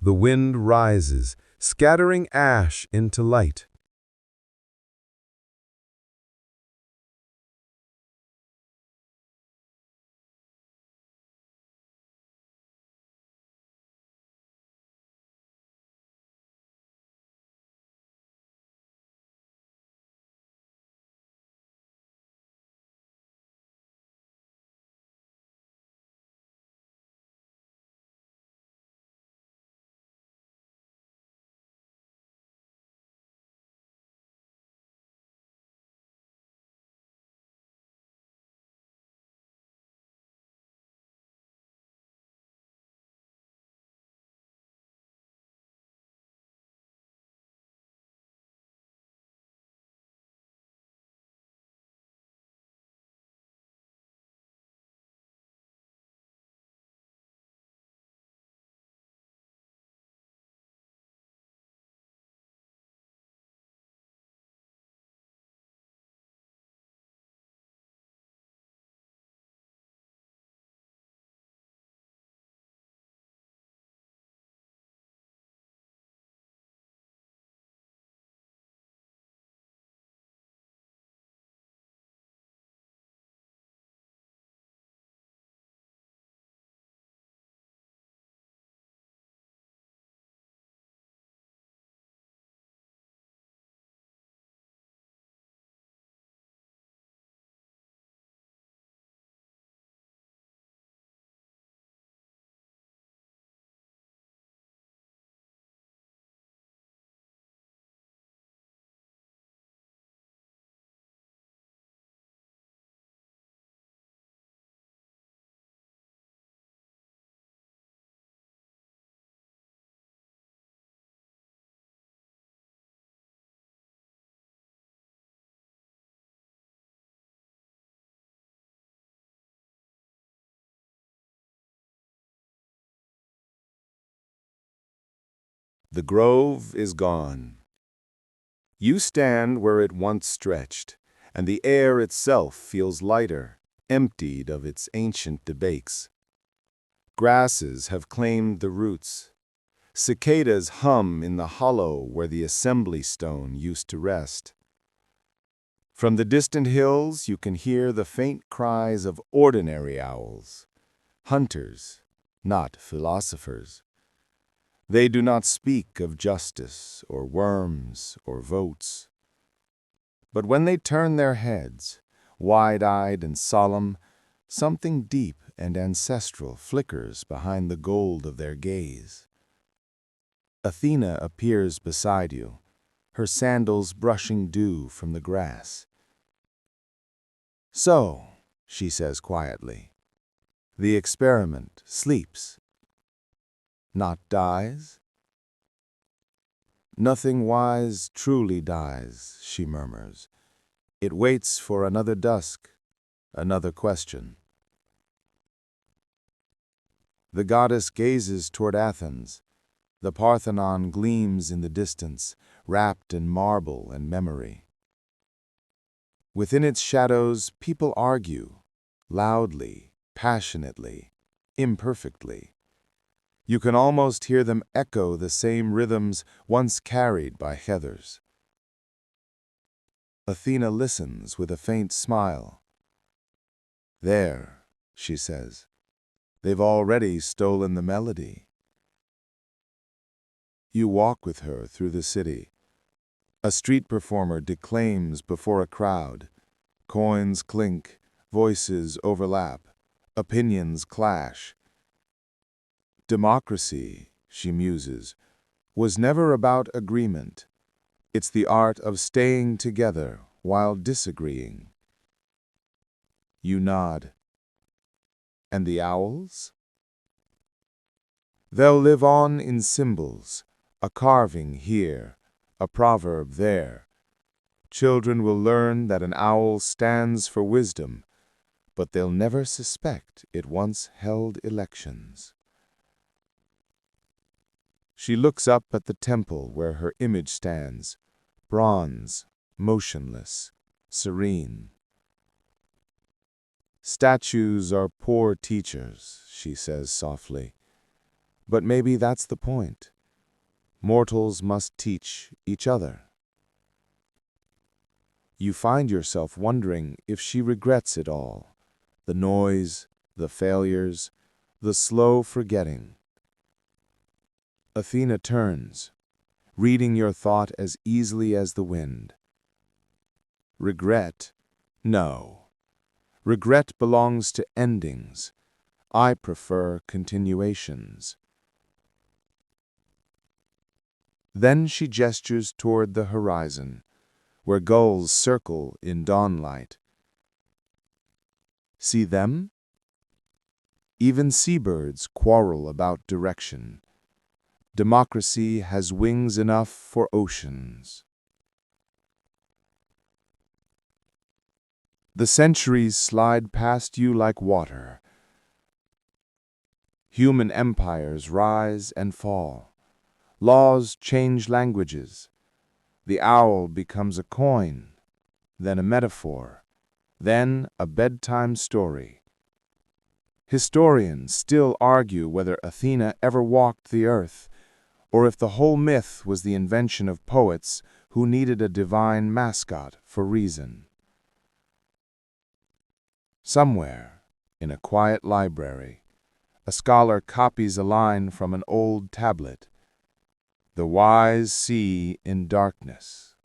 The wind rises, scattering ash into light. The grove is gone. You stand where it once stretched, and the air itself feels lighter, emptied of its ancient debates. Grasses have claimed the roots. Cicadas hum in the hollow where the assembly stone used to rest. From the distant hills you can hear the faint cries of ordinary owls, hunters, not philosophers. They do not speak of justice or worms or votes. But when they turn their heads, wide-eyed and solemn, something deep and ancestral flickers behind the gold of their gaze. Athena appears beside you, her sandals brushing dew from the grass. "So," she says quietly, "the experiment sleeps, not dies?" "Nothing wise truly dies," she murmurs. "It waits for another dusk, another question." The goddess gazes toward Athens. The Parthenon gleams in the distance, wrapped in marble and memory. Within its shadows, people argue, loudly, passionately, imperfectly. You can almost hear them echo the same rhythms once carried by heathers. Athena listens with a faint smile. "There," she says, "they've already stolen the melody." You walk with her through the city. A street performer declaims before a crowd. Coins clink, voices overlap, opinions clash. Democracy, she muses, was never about agreement. It's the art of staying together while disagreeing. You nod. And the owls? They'll live on in symbols, a carving here, a proverb there. Children will learn that an owl stands for wisdom, but they'll never suspect it once held elections. She looks up at the temple where her image stands, bronze, motionless, serene. "Statues are poor teachers," she says softly. "But maybe that's the point. Mortals must teach each other." You find yourself wondering if she regrets it all, the noise, the failures, the slow forgetting. Athena turns, reading your thought as easily as the wind. Regret? No. Regret belongs to endings. I prefer continuations. Then she gestures toward the horizon, where gulls circle in dawnlight. See them? Even seabirds quarrel about direction. Democracy has wings enough for oceans. The centuries slide past you like water. Human empires rise and fall. Laws change languages. The owl becomes a coin, then a metaphor, then a bedtime story. Historians still argue whether Athena ever walked the earth, or if the whole myth was the invention of poets who needed a divine mascot for reason. Somewhere, in a quiet library, a scholar copies a line from an old tablet. "The wise see in darkness."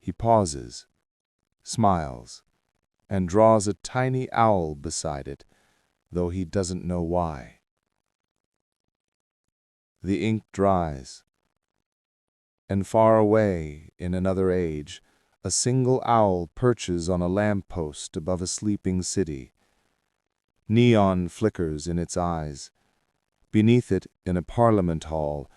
He pauses, smiles, and draws a tiny owl beside it, though he doesn't know why. The ink dries, and far away in another age, a single owl perches on a lamppost above a sleeping city. Neon flickers in its eyes. Beneath it, in a parliament hall,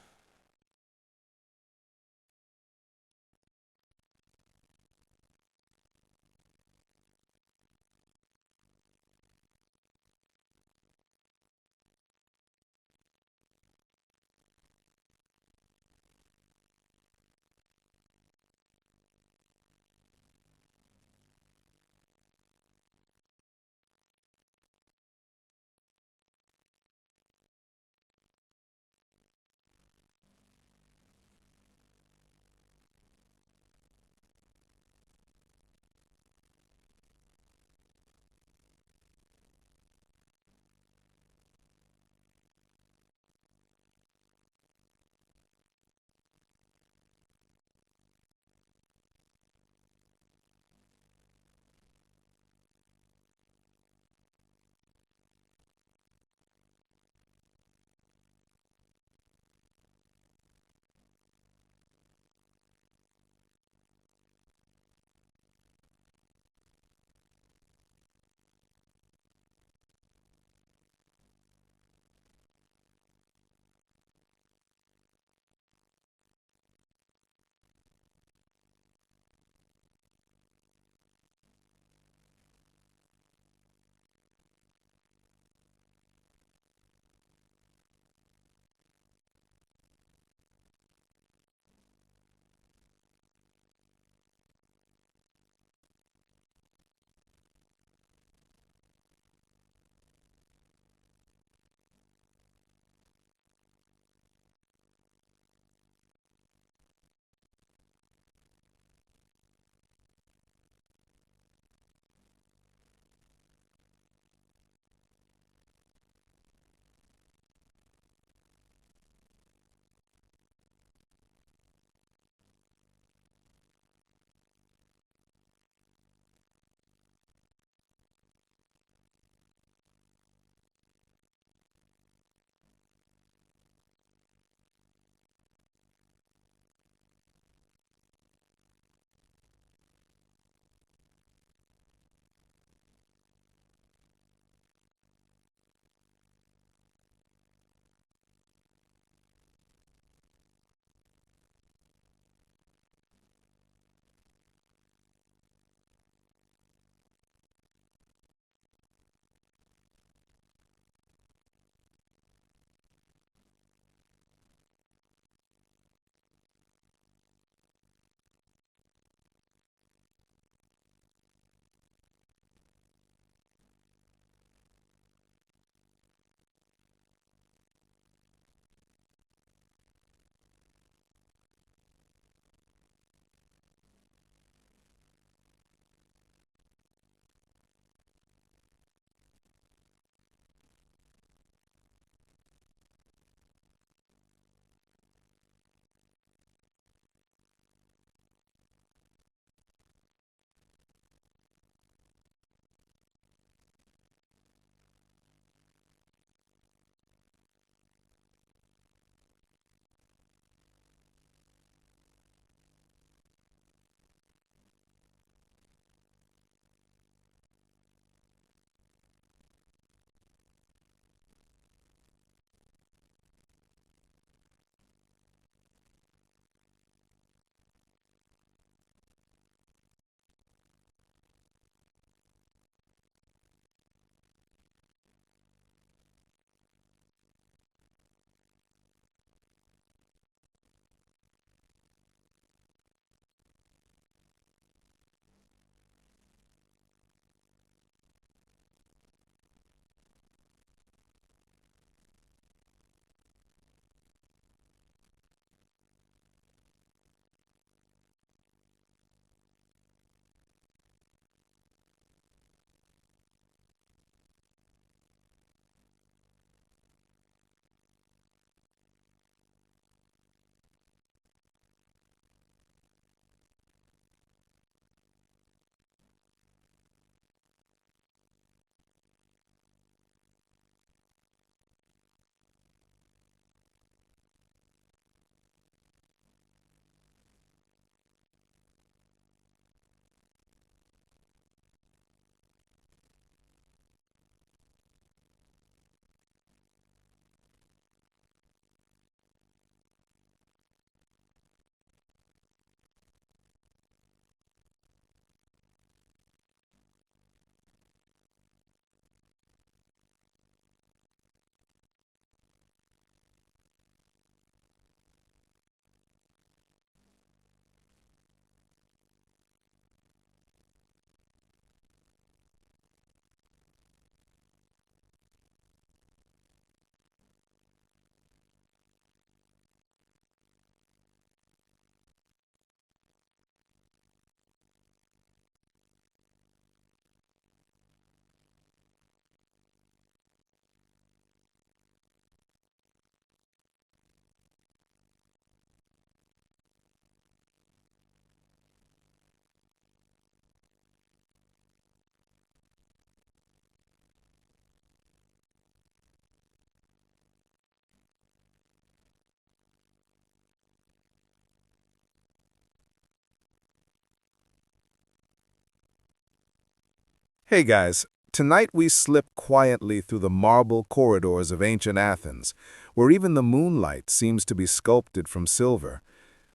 Hey guys, tonight we slip quietly through the marble corridors of ancient Athens, where even the moonlight seems to be sculpted from silver.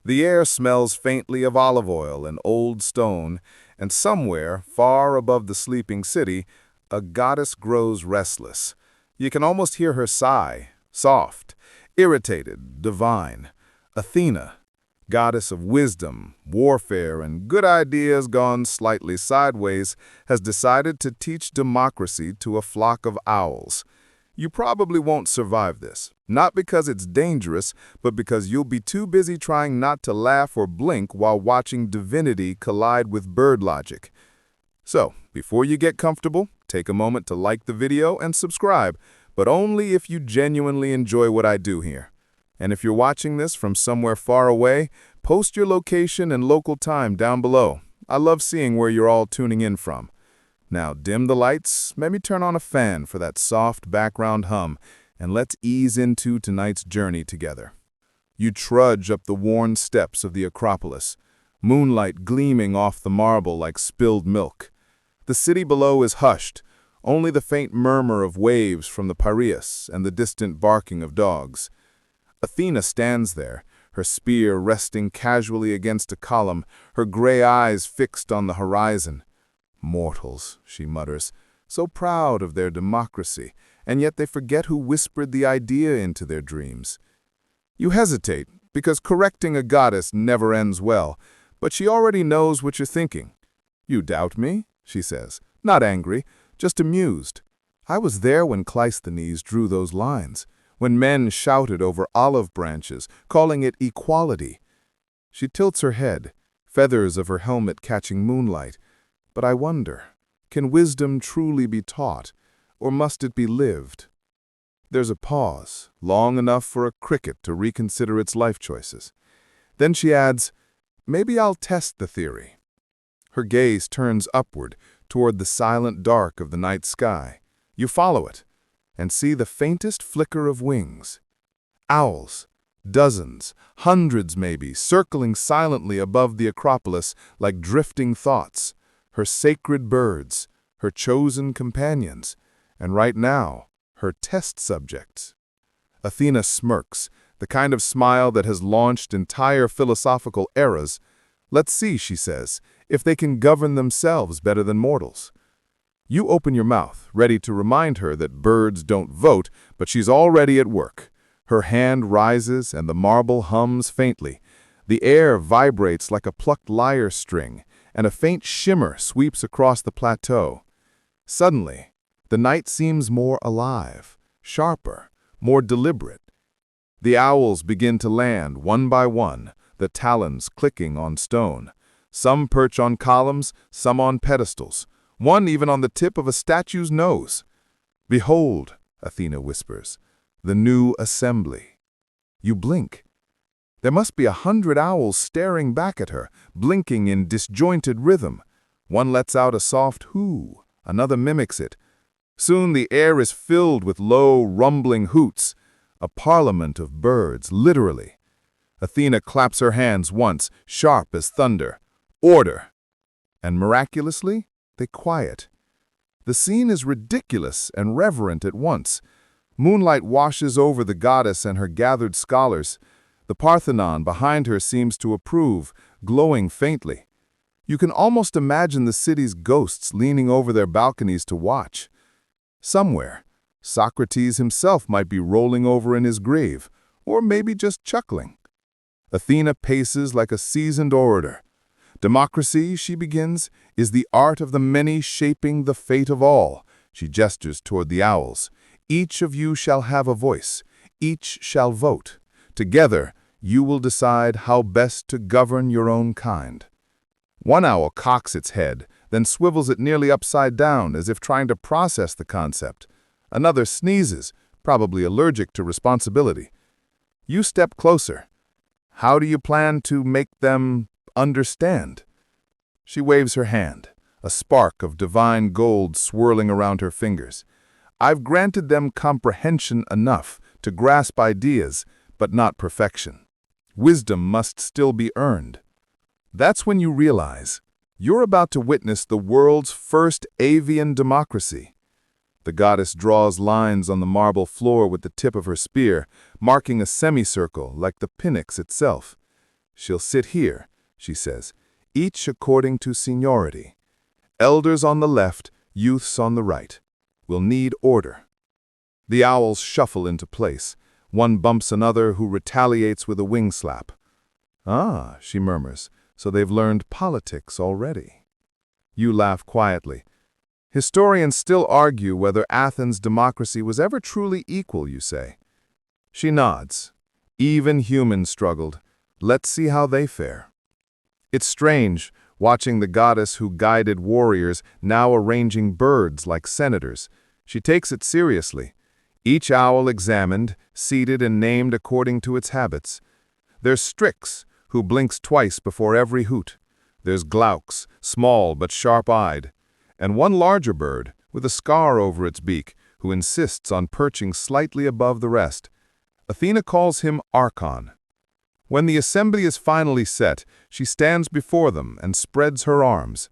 The air smells faintly of olive oil and old stone, and somewhere, far above the sleeping city, a goddess grows restless. You can almost hear her sigh, soft, irritated, divine. Athena, goddess of wisdom, warfare, and good ideas gone slightly sideways, has decided to teach democracy to a flock of owls. You probably won't survive this, not because it's dangerous, but because you'll be too busy trying not to laugh or blink while watching divinity collide with bird logic. So, before you get comfortable, take a moment to like the video and subscribe, but only if you genuinely enjoy what I do here. And if you're watching this from somewhere far away, post your location and local time down below. I love seeing where you're all tuning in from. Now dim the lights, maybe turn on a fan for that soft background hum, and let's ease into tonight's journey together. You trudge up the worn steps of the Acropolis, moonlight gleaming off the marble like spilled milk. The city below is hushed, only the faint murmur of waves from the Piraeus and the distant barking of dogs. Athena stands there, her spear resting casually against a column, her gray eyes fixed on the horizon. Mortals, she mutters, so proud of their democracy, and yet they forget who whispered the idea into their dreams. You hesitate, because correcting a goddess never ends well, but she already knows what you're thinking. You doubt me? She says, not angry, just amused. I was there when Cleisthenes drew those lines, when men shouted over olive branches, calling it equality. She tilts her head, feathers of her helmet catching moonlight. But I wonder, can wisdom truly be taught, or must it be lived? There's a pause, long enough for a cricket to reconsider its life choices. Then she adds, maybe I'll test the theory. Her gaze turns upward, toward the silent dark of the night sky. You follow it, and see the faintest flicker of wings. Owls, dozens, hundreds maybe, circling silently above the Acropolis like drifting thoughts, her sacred birds, her chosen companions, and right now, her test subjects. Athena smirks, the kind of smile that has launched entire philosophical eras. Let's see, she says, if they can govern themselves better than mortals. You open your mouth, ready to remind her that birds don't vote, but she's already at work. Her hand rises and the marble hums faintly. The air vibrates like a plucked lyre string, and a faint shimmer sweeps across the plateau. Suddenly, the night seems more alive, sharper, more deliberate. The owls begin to land one by one, the talons clicking on stone. Some perch on columns, some on pedestals. One even on the tip of a statue's nose. Behold, Athena whispers, the new assembly. You blink. There must be 100 owls staring back at her, blinking in disjointed rhythm. One lets out a soft hoo, another mimics it. Soon the air is filled with low, rumbling hoots, a parliament of birds, literally. Athena claps her hands once, sharp as thunder. Order! And miraculously, they quiet. The scene is ridiculous and reverent at once. Moonlight washes over the goddess and her gathered scholars. The Parthenon behind her seems to approve, glowing faintly. You can almost imagine the city's ghosts leaning over their balconies to watch. Somewhere, Socrates himself might be rolling over in his grave, or maybe just chuckling. Athena paces like a seasoned orator. Democracy, she begins, is the art of the many shaping the fate of all. She gestures toward the owls. Each of you shall have a voice. Each shall vote. Together, you will decide how best to govern your own kind. One owl cocks its head, then swivels it nearly upside down as if trying to process the concept. Another sneezes, probably allergic to responsibility. You step closer. How do you plan to make them understand? She waves her hand, a spark of divine gold swirling around her fingers. I've granted them comprehension enough to grasp ideas, but not perfection. Wisdom must still be earned. That's when you realize You're about to witness the world's first avian democracy. The goddess draws lines on the marble floor with the tip of her spear, marking a semicircle like the pnyx itself. She'll sit here, she says, each according to seniority. Elders on the left, youths on the right. We'll need order. The owls shuffle into place. One bumps another, who retaliates with a wing slap. Ah, she murmurs, so they've learned politics already. You laugh quietly. Historians still argue whether Athens' democracy was ever truly equal, you say. She nods. Even humans struggled. Let's see how they fare. It's strange, watching the goddess who guided warriors now arranging birds like senators. She takes it seriously. Each owl examined, seated and named according to its habits. There's Strix, who blinks twice before every hoot. There's Glaucus, small but sharp-eyed. And one larger bird, with a scar over its beak, who insists on perching slightly above the rest. Athena calls him Archon. When the assembly is finally set, she stands before them and spreads her arms.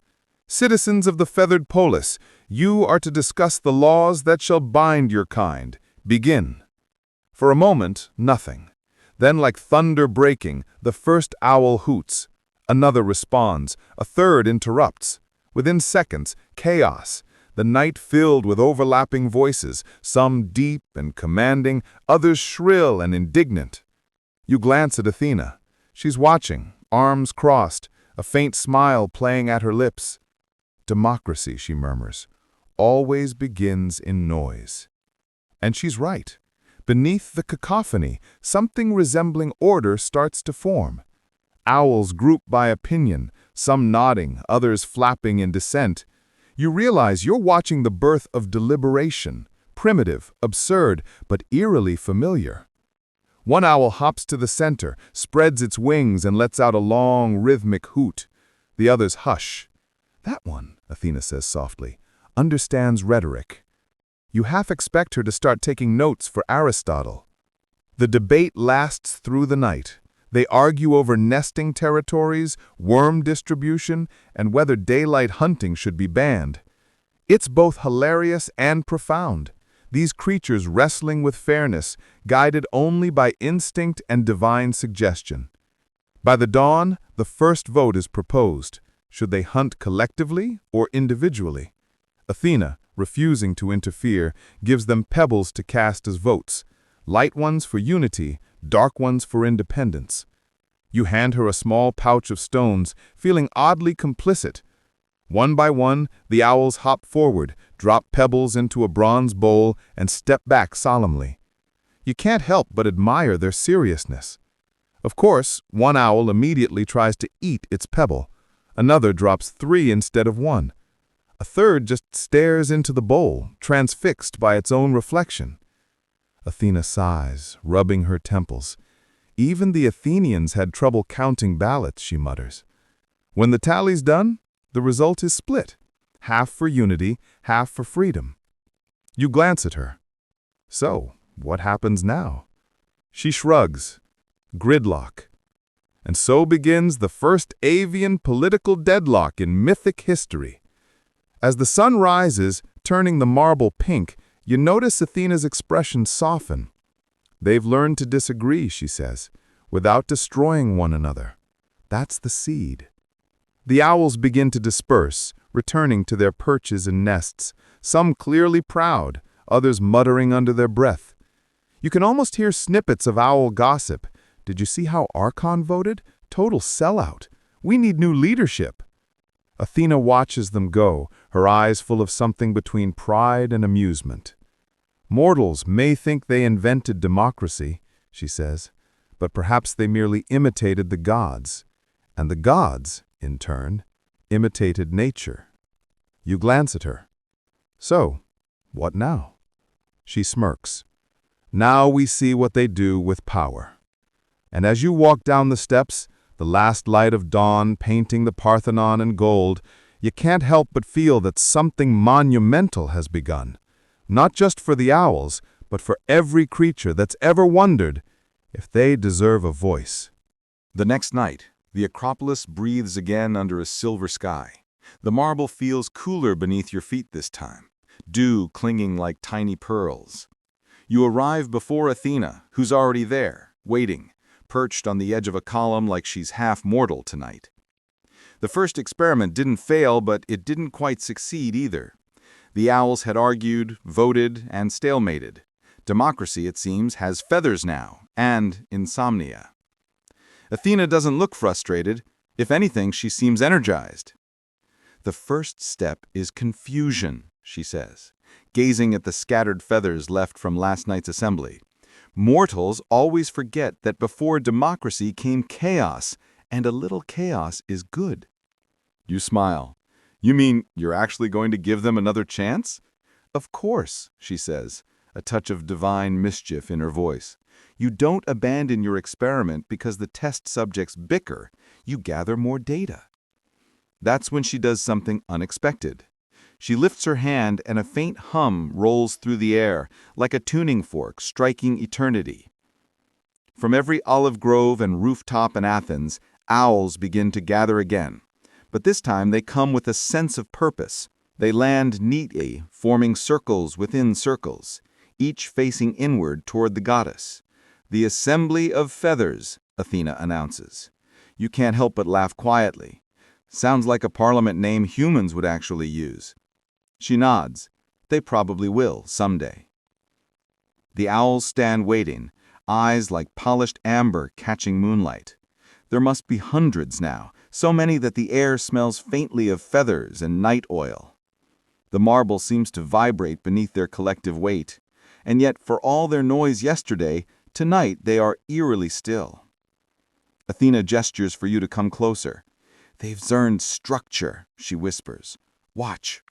Citizens of the feathered polis, you are to discuss the laws that shall bind your kind. Begin. For a moment, nothing. Then, like thunder breaking, the first owl hoots. Another responds. A third interrupts. Within seconds, chaos. The night filled with overlapping voices, some deep and commanding, others shrill and indignant. You glance at Athena. She's watching, arms crossed, a faint smile playing at her lips. Democracy, she murmurs, always begins in noise. And she's right. Beneath the cacophony, something resembling order starts to form. Owls group by opinion, some nodding, others flapping in dissent. You realize you're watching the birth of deliberation, primitive, absurd, but eerily familiar. One owl hops to the center, spreads its wings, and lets out a long, rhythmic hoot. The others hush. That one, Athena says softly, understands rhetoric. You half expect her to start taking notes for Aristotle. The debate lasts through the night. They argue over nesting territories, worm distribution, and whether daylight hunting should be banned. It's both hilarious and profound. These creatures wrestling with fairness, guided only by instinct and divine suggestion. By the dawn, the first vote is proposed. Should they hunt collectively or individually? Athena, refusing to interfere, gives them pebbles to cast as votes. Light ones for unity, dark ones for independence. You hand her a small pouch of stones, feeling oddly complicit. One by one, the owls hop forward, drop pebbles into a bronze bowl, and step back solemnly. You can't help but admire their seriousness. Of course, one owl immediately tries to eat its pebble. Another drops 3 instead of 1. A third just stares into the bowl, transfixed by its own reflection. Athena sighs, rubbing her temples. Even the Athenians had trouble counting ballots, she mutters. When the tally's done, the result is split. Half for unity, half for freedom. You glance at her. So, what happens now? She shrugs. Gridlock. And so begins the first avian political deadlock in mythic history. As the sun rises, turning the marble pink, you notice Athena's expression soften. They've learned to disagree, she says, without destroying one another. That's the seed. The owls begin to disperse, returning to their perches and nests, some clearly proud, others muttering under their breath. You can almost hear snippets of owl gossip. Did you see how Archon voted? Total sellout. We need new leadership. Athena watches them go, her eyes full of something between pride and amusement. Mortals may think they invented democracy, she says, but perhaps they merely imitated the gods. And the gods, in turn, imitated nature. You glance at her. So, what now? She smirks. Now we see what they do with power. And as you walk down the steps, the last light of dawn painting the Parthenon in gold, you can't help but feel that something monumental has begun. Not just for the owls, but for every creature that's ever wondered if they deserve a voice. The next night, the Acropolis breathes again under a silver sky. The marble feels cooler beneath your feet this time, dew clinging like tiny pearls. You arrive before Athena, who's already there, waiting, perched on the edge of a column like she's half mortal tonight. The first experiment didn't fail, but it didn't quite succeed either. The owls had argued, voted, and stalemated. Democracy, it seems, has feathers now, and insomnia. Athena doesn't look frustrated. If anything, she seems energized. The first step is confusion, she says, gazing at the scattered feathers left from last night's assembly. Mortals always forget that before democracy came chaos, and a little chaos is good. You smile. You mean you're actually going to give them another chance? Of course, she says, a touch of divine mischief in her voice. You don't abandon your experiment because the test subjects bicker. You gather more data. That's when she does something unexpected. She lifts her hand and a faint hum rolls through the air, like a tuning fork striking eternity. From every olive grove and rooftop in Athens, owls begin to gather again. But this time they come with a sense of purpose. They land neatly, forming circles within circles, each facing inward toward the goddess. The assembly of feathers, Athena announces. You can't help but laugh quietly. Sounds like a parliament name humans would actually use. She nods. They probably will, someday. The owls stand waiting, eyes like polished amber catching moonlight. There must be hundreds now, so many that the air smells faintly of feathers and night oil. The marble seems to vibrate beneath their collective weight, and yet for all their noise yesterday, tonight they are eerily still. Athena gestures for you to come closer. They've earned structure, she whispers. Watch.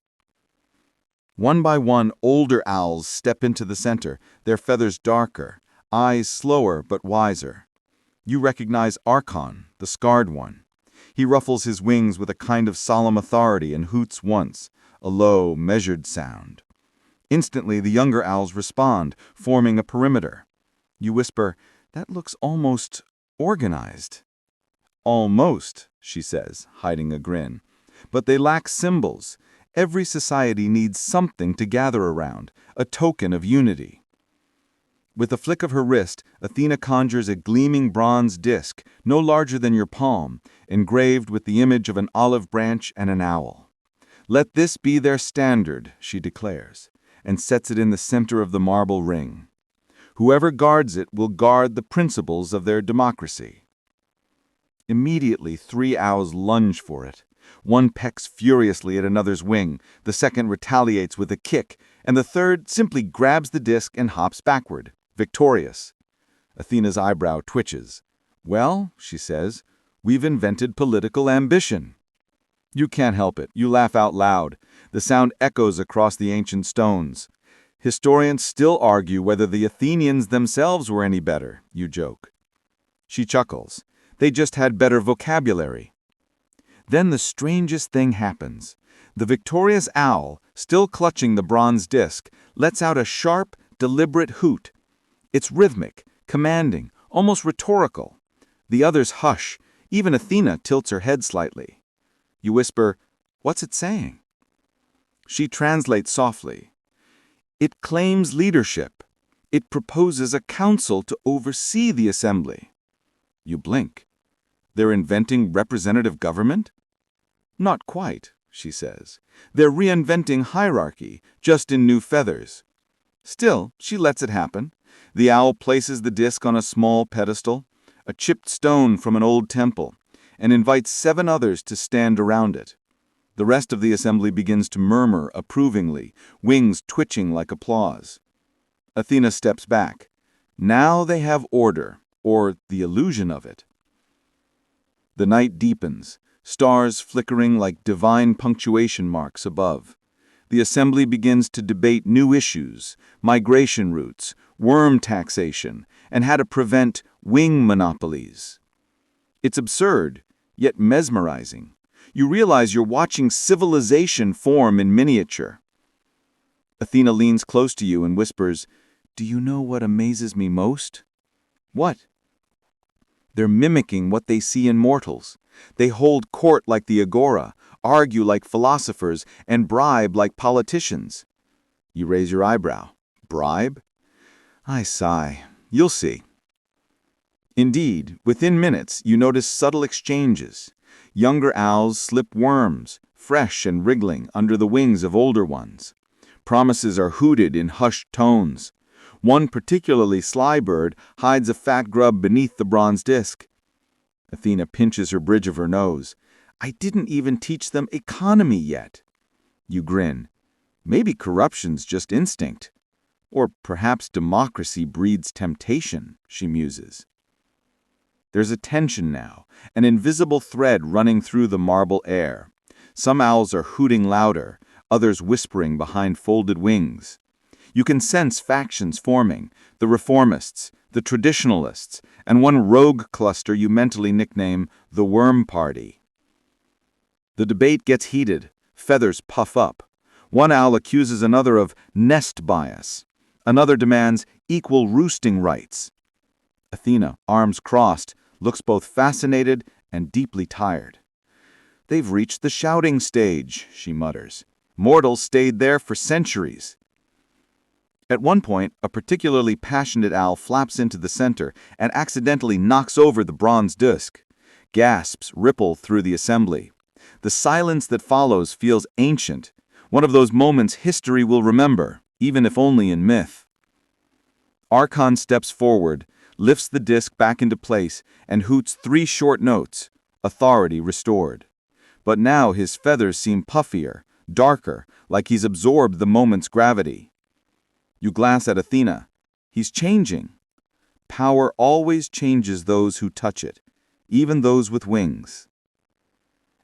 One by one, older owls step into the center, their feathers darker, eyes slower but wiser. You recognize Archon, the scarred one. He ruffles his wings with a kind of solemn authority and hoots once, a low, measured sound. Instantly, the younger owls respond, forming a perimeter. You whisper, that looks almost organized. Almost, she says, hiding a grin. But they lack symbols. Every society needs something to gather around, a token of unity. With a flick of her wrist, Athena conjures a gleaming bronze disc, no larger than your palm, engraved with the image of an olive branch and an owl. Let this be their standard, she declares, and sets it in the center of the marble ring. Whoever guards it will guard the principles of their democracy. Immediately, 3 owls lunge for it. One pecks furiously at another's wing, the second retaliates with a kick, and the third simply grabs the disc and hops backward, victorious. Athena's eyebrow twitches. Well, she says, we've invented political ambition. You can't help it. You laugh out loud. The sound echoes across the ancient stones. Historians still argue whether the Athenians themselves were any better, you joke. She chuckles. They just had better vocabulary. Then the strangest thing happens. The victorious owl, still clutching the bronze disc, lets out a sharp, deliberate hoot. It's rhythmic, commanding, almost rhetorical. The others hush. Even Athena tilts her head slightly. You whisper, "What's it saying?" She translates softly. It claims leadership. It proposes a council to oversee the assembly. You blink. They're inventing representative government? Not quite, she says. They're reinventing hierarchy, just in new feathers. Still, she lets it happen. The owl places the disc on a small pedestal, a chipped stone from an old temple, and invites 7 others to stand around it. The rest of the assembly begins to murmur approvingly, wings twitching like applause. Athena steps back. Now they have order, or the illusion of it. The night deepens, stars flickering like divine punctuation marks above. The assembly begins to debate new issues, migration routes, worm taxation, and how to prevent wing monopolies. It's absurd, yet mesmerizing. You realize you're watching civilization form in miniature. Athena leans close to you and whispers, "Do you know what amazes me most?" "What?" "They're mimicking what they see in mortals. They hold court like the agora, argue like philosophers, and bribe like politicians. You raise your eyebrow. Bribe? I sigh. You'll see. Indeed, within minutes, you notice subtle exchanges. Younger owls slip worms, fresh and wriggling, under the wings of older ones. Promises are hooted in hushed tones. One particularly sly bird hides a fat grub beneath the bronze disk. Athena pinches her bridge of her nose. I didn't even teach them economy yet. You grin. Maybe corruption's just instinct. Or perhaps democracy breeds temptation, she muses. There's a tension now, an invisible thread running through the marble air. Some owls are hooting louder, others whispering behind folded wings. You can sense factions forming, the reformists, the traditionalists, and one rogue cluster you mentally nickname the Worm Party. The debate gets heated, feathers puff up. One owl accuses another of nest bias. Another demands equal roosting rights. Athena, arms crossed, looks both fascinated and deeply tired. They've reached the shouting stage, she mutters. Mortals stayed there for centuries. At one point, a particularly passionate owl flaps into the center and accidentally knocks over the bronze disk. Gasps ripple through the assembly. The silence that follows feels ancient, one of those moments history will remember, even if only in myth. Archon steps forward, lifts the disc back into place, and hoots 3 short notes, authority restored. But now his feathers seem puffier, darker, like he's absorbed the moment's gravity. You glance at Athena. He's changing. Power always changes those who touch it, even those with wings.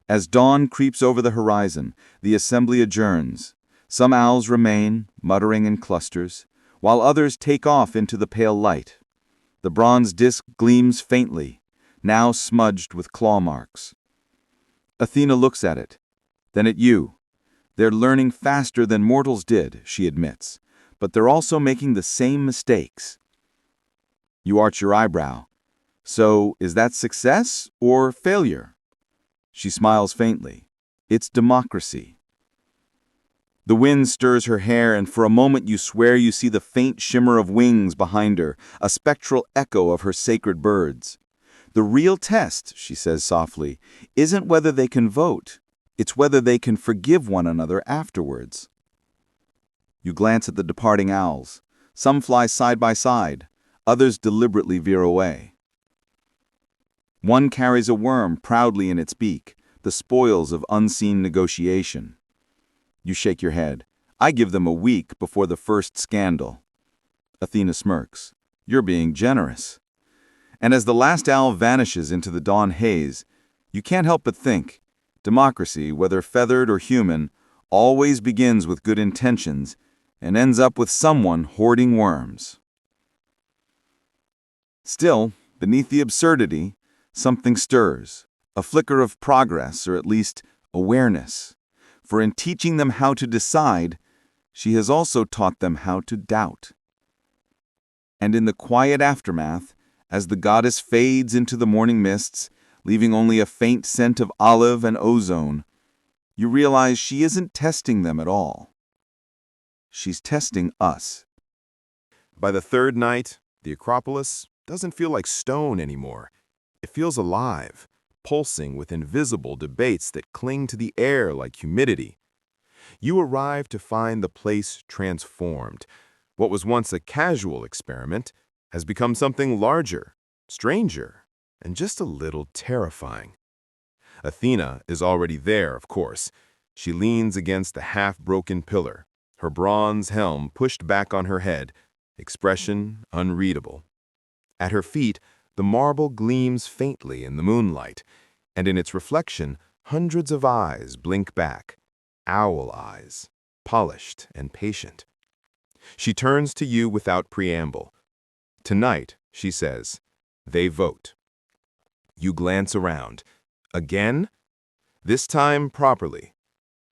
As dawn creeps over the horizon, the assembly adjourns. Some owls remain, muttering in clusters, while others take off into the pale light. The bronze disk gleams faintly, now smudged with claw marks. Athena looks at it, then at you. They're learning faster than mortals did, she admits, but they're also making the same mistakes. You arch your eyebrow. So, is that success or failure? She smiles faintly. It's democracy. The wind stirs her hair, and for a moment you swear you see the faint shimmer of wings behind her, a spectral echo of her sacred birds. The real test, she says softly, isn't whether they can vote. It's whether they can forgive one another afterwards. You glance at the departing owls. Some fly side by side. Others deliberately veer away. One carries a worm proudly in its beak, the spoils of unseen negotiation. You shake your head. I give them a week before the first scandal. Athena smirks. You're being generous. And as the last owl vanishes into the dawn haze, you can't help but think, democracy, whether feathered or human, always begins with good intentions and ends up with someone hoarding worms. Still, beneath the absurdity, something stirs, a flicker of progress, or at least awareness. For in teaching them how to decide, she has also taught them how to doubt. And in the quiet aftermath, as the goddess fades into the morning mists, leaving only a faint scent of olive and ozone, you realize she isn't testing them at all. She's testing us. By the third night, the Acropolis doesn't feel like stone anymore. It feels alive, pulsing with invisible debates that cling to the air like humidity. You arrive to find the place transformed. What was once a casual experiment has become something larger, stranger, and just a little terrifying. Athena is already there, of course. She leans against a half-broken pillar, her bronze helm pushed back on her head, expression unreadable. At her feet, the marble gleams faintly in the moonlight, and in its reflection, hundreds of eyes blink back, owl eyes, polished and patient. She turns to you without preamble. Tonight, she says, they vote. You glance around. Again? This time properly.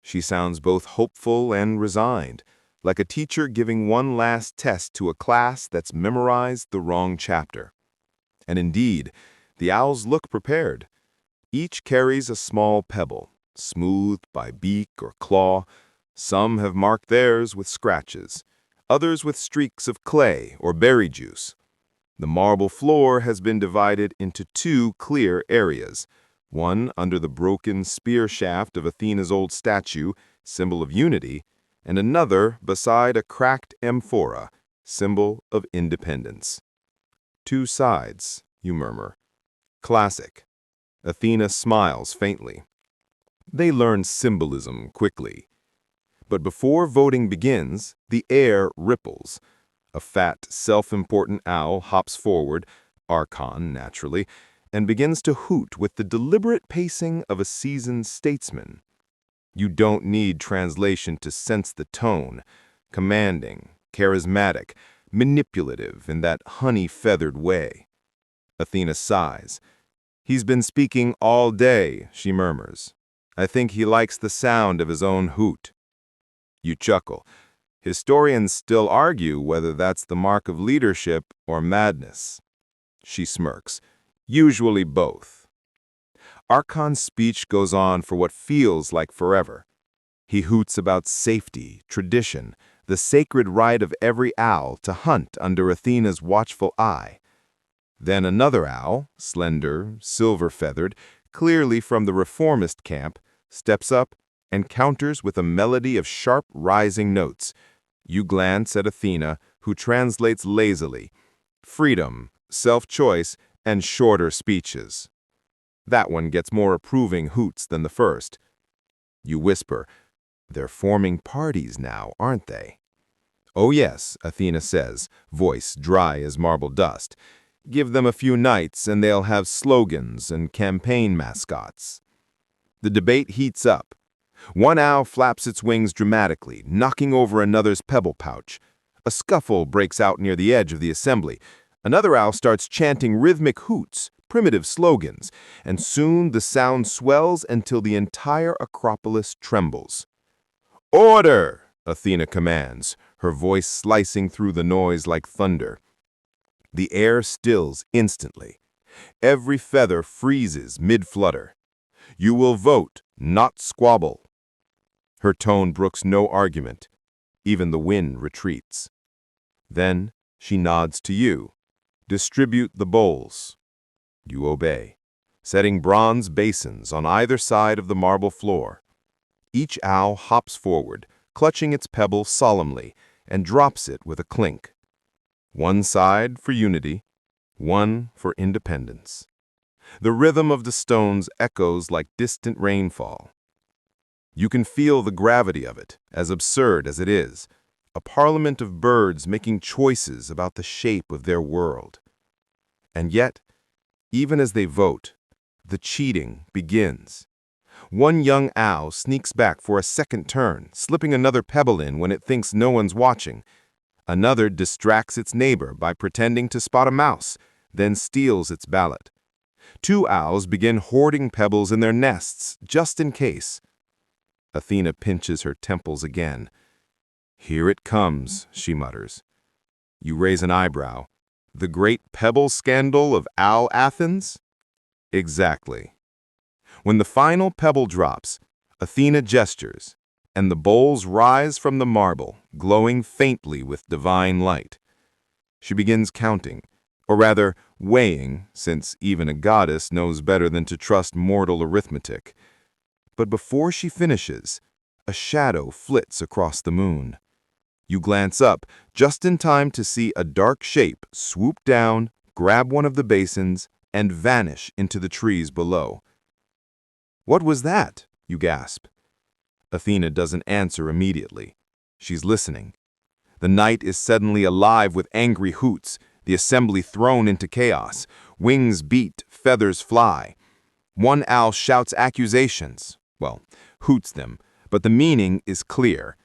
She sounds both hopeful and resigned, like a teacher giving one last test to a class that's memorized the wrong chapter. And indeed, the owls look prepared. Each carries a small pebble, smoothed by beak or claw. Some have marked theirs with scratches, others with streaks of clay or berry juice. The marble floor has been divided into two clear areas, one under the broken spear shaft of Athena's old statue, symbol of unity, and another beside a cracked amphora, symbol of independence. Two sides, you murmur. Classic. Athena smiles faintly. They learn symbolism quickly. But before voting begins, the air ripples. A fat, self-important owl hops forward, Archon naturally, and begins to hoot with the deliberate pacing of a seasoned statesman. You don't need translation to sense the tone, commanding, charismatic, manipulative in that honey-feathered way. Athena sighs. He's been speaking all day, she murmurs. I think he likes the sound of his own hoot. You chuckle. Historians still argue whether that's the mark of leadership or madness. She smirks. Usually both. Archon's speech goes on for what feels like forever. He hoots about safety, tradition, the sacred right of every owl to hunt under Athena's watchful eye. Then another owl, slender, silver-feathered, clearly from the reformist camp, steps up and counters with a melody of sharp rising notes. You glance at Athena, who translates lazily. Freedom, self-choice, and shorter speeches. That one gets more approving hoots than the first. You whisper, they're forming parties now, aren't they? Oh yes, Athena says, voice dry as marble dust. Give them a few nights and they'll have slogans and campaign mascots. The debate heats up. One owl flaps its wings dramatically, knocking over another's pebble pouch. A scuffle breaks out near the edge of the assembly. Another owl starts chanting rhythmic hoots, primitive slogans, and soon the sound swells until the entire Acropolis trembles. Order! Athena commands, her voice slicing through the noise like thunder. The air stills instantly. Every feather freezes mid-flutter. You will vote, not squabble. Her tone brooks no argument. Even the wind retreats. Then she nods to you. Distribute the bowls. You obey, setting bronze basins on either side of the marble floor. Each owl hops forward, clutching its pebble solemnly, and drops it with a clink. One side for unity, one for independence. The rhythm of the stones echoes like distant rainfall. You can feel the gravity of it, as absurd as it is, a parliament of birds making choices about the shape of their world. And yet, even as they vote, the cheating begins. One young owl sneaks back for a second turn, slipping another pebble in when it thinks no one's watching. Another distracts its neighbor by pretending to spot a mouse, then steals its ballot. Two owls begin hoarding pebbles in their nests, just in case. Athena pinches her temples again. Here it comes, she mutters. You raise an eyebrow. The great pebble scandal of Owl Athens? Exactly. When the final pebble drops, Athena gestures, and the bowls rise from the marble, glowing faintly with divine light. She begins counting, or rather weighing, since even a goddess knows better than to trust mortal arithmetic. But before she finishes, a shadow flits across the moon. You glance up, just in time to see a dark shape swoop down, grab one of the basins, and vanish into the trees below. What was that? You gasp. Athena doesn't answer immediately. She's listening. The night is suddenly alive with angry hoots, the assembly thrown into chaos. Wings beat, feathers fly. One owl shouts accusations. Well, hoots them, but the meaning is clear.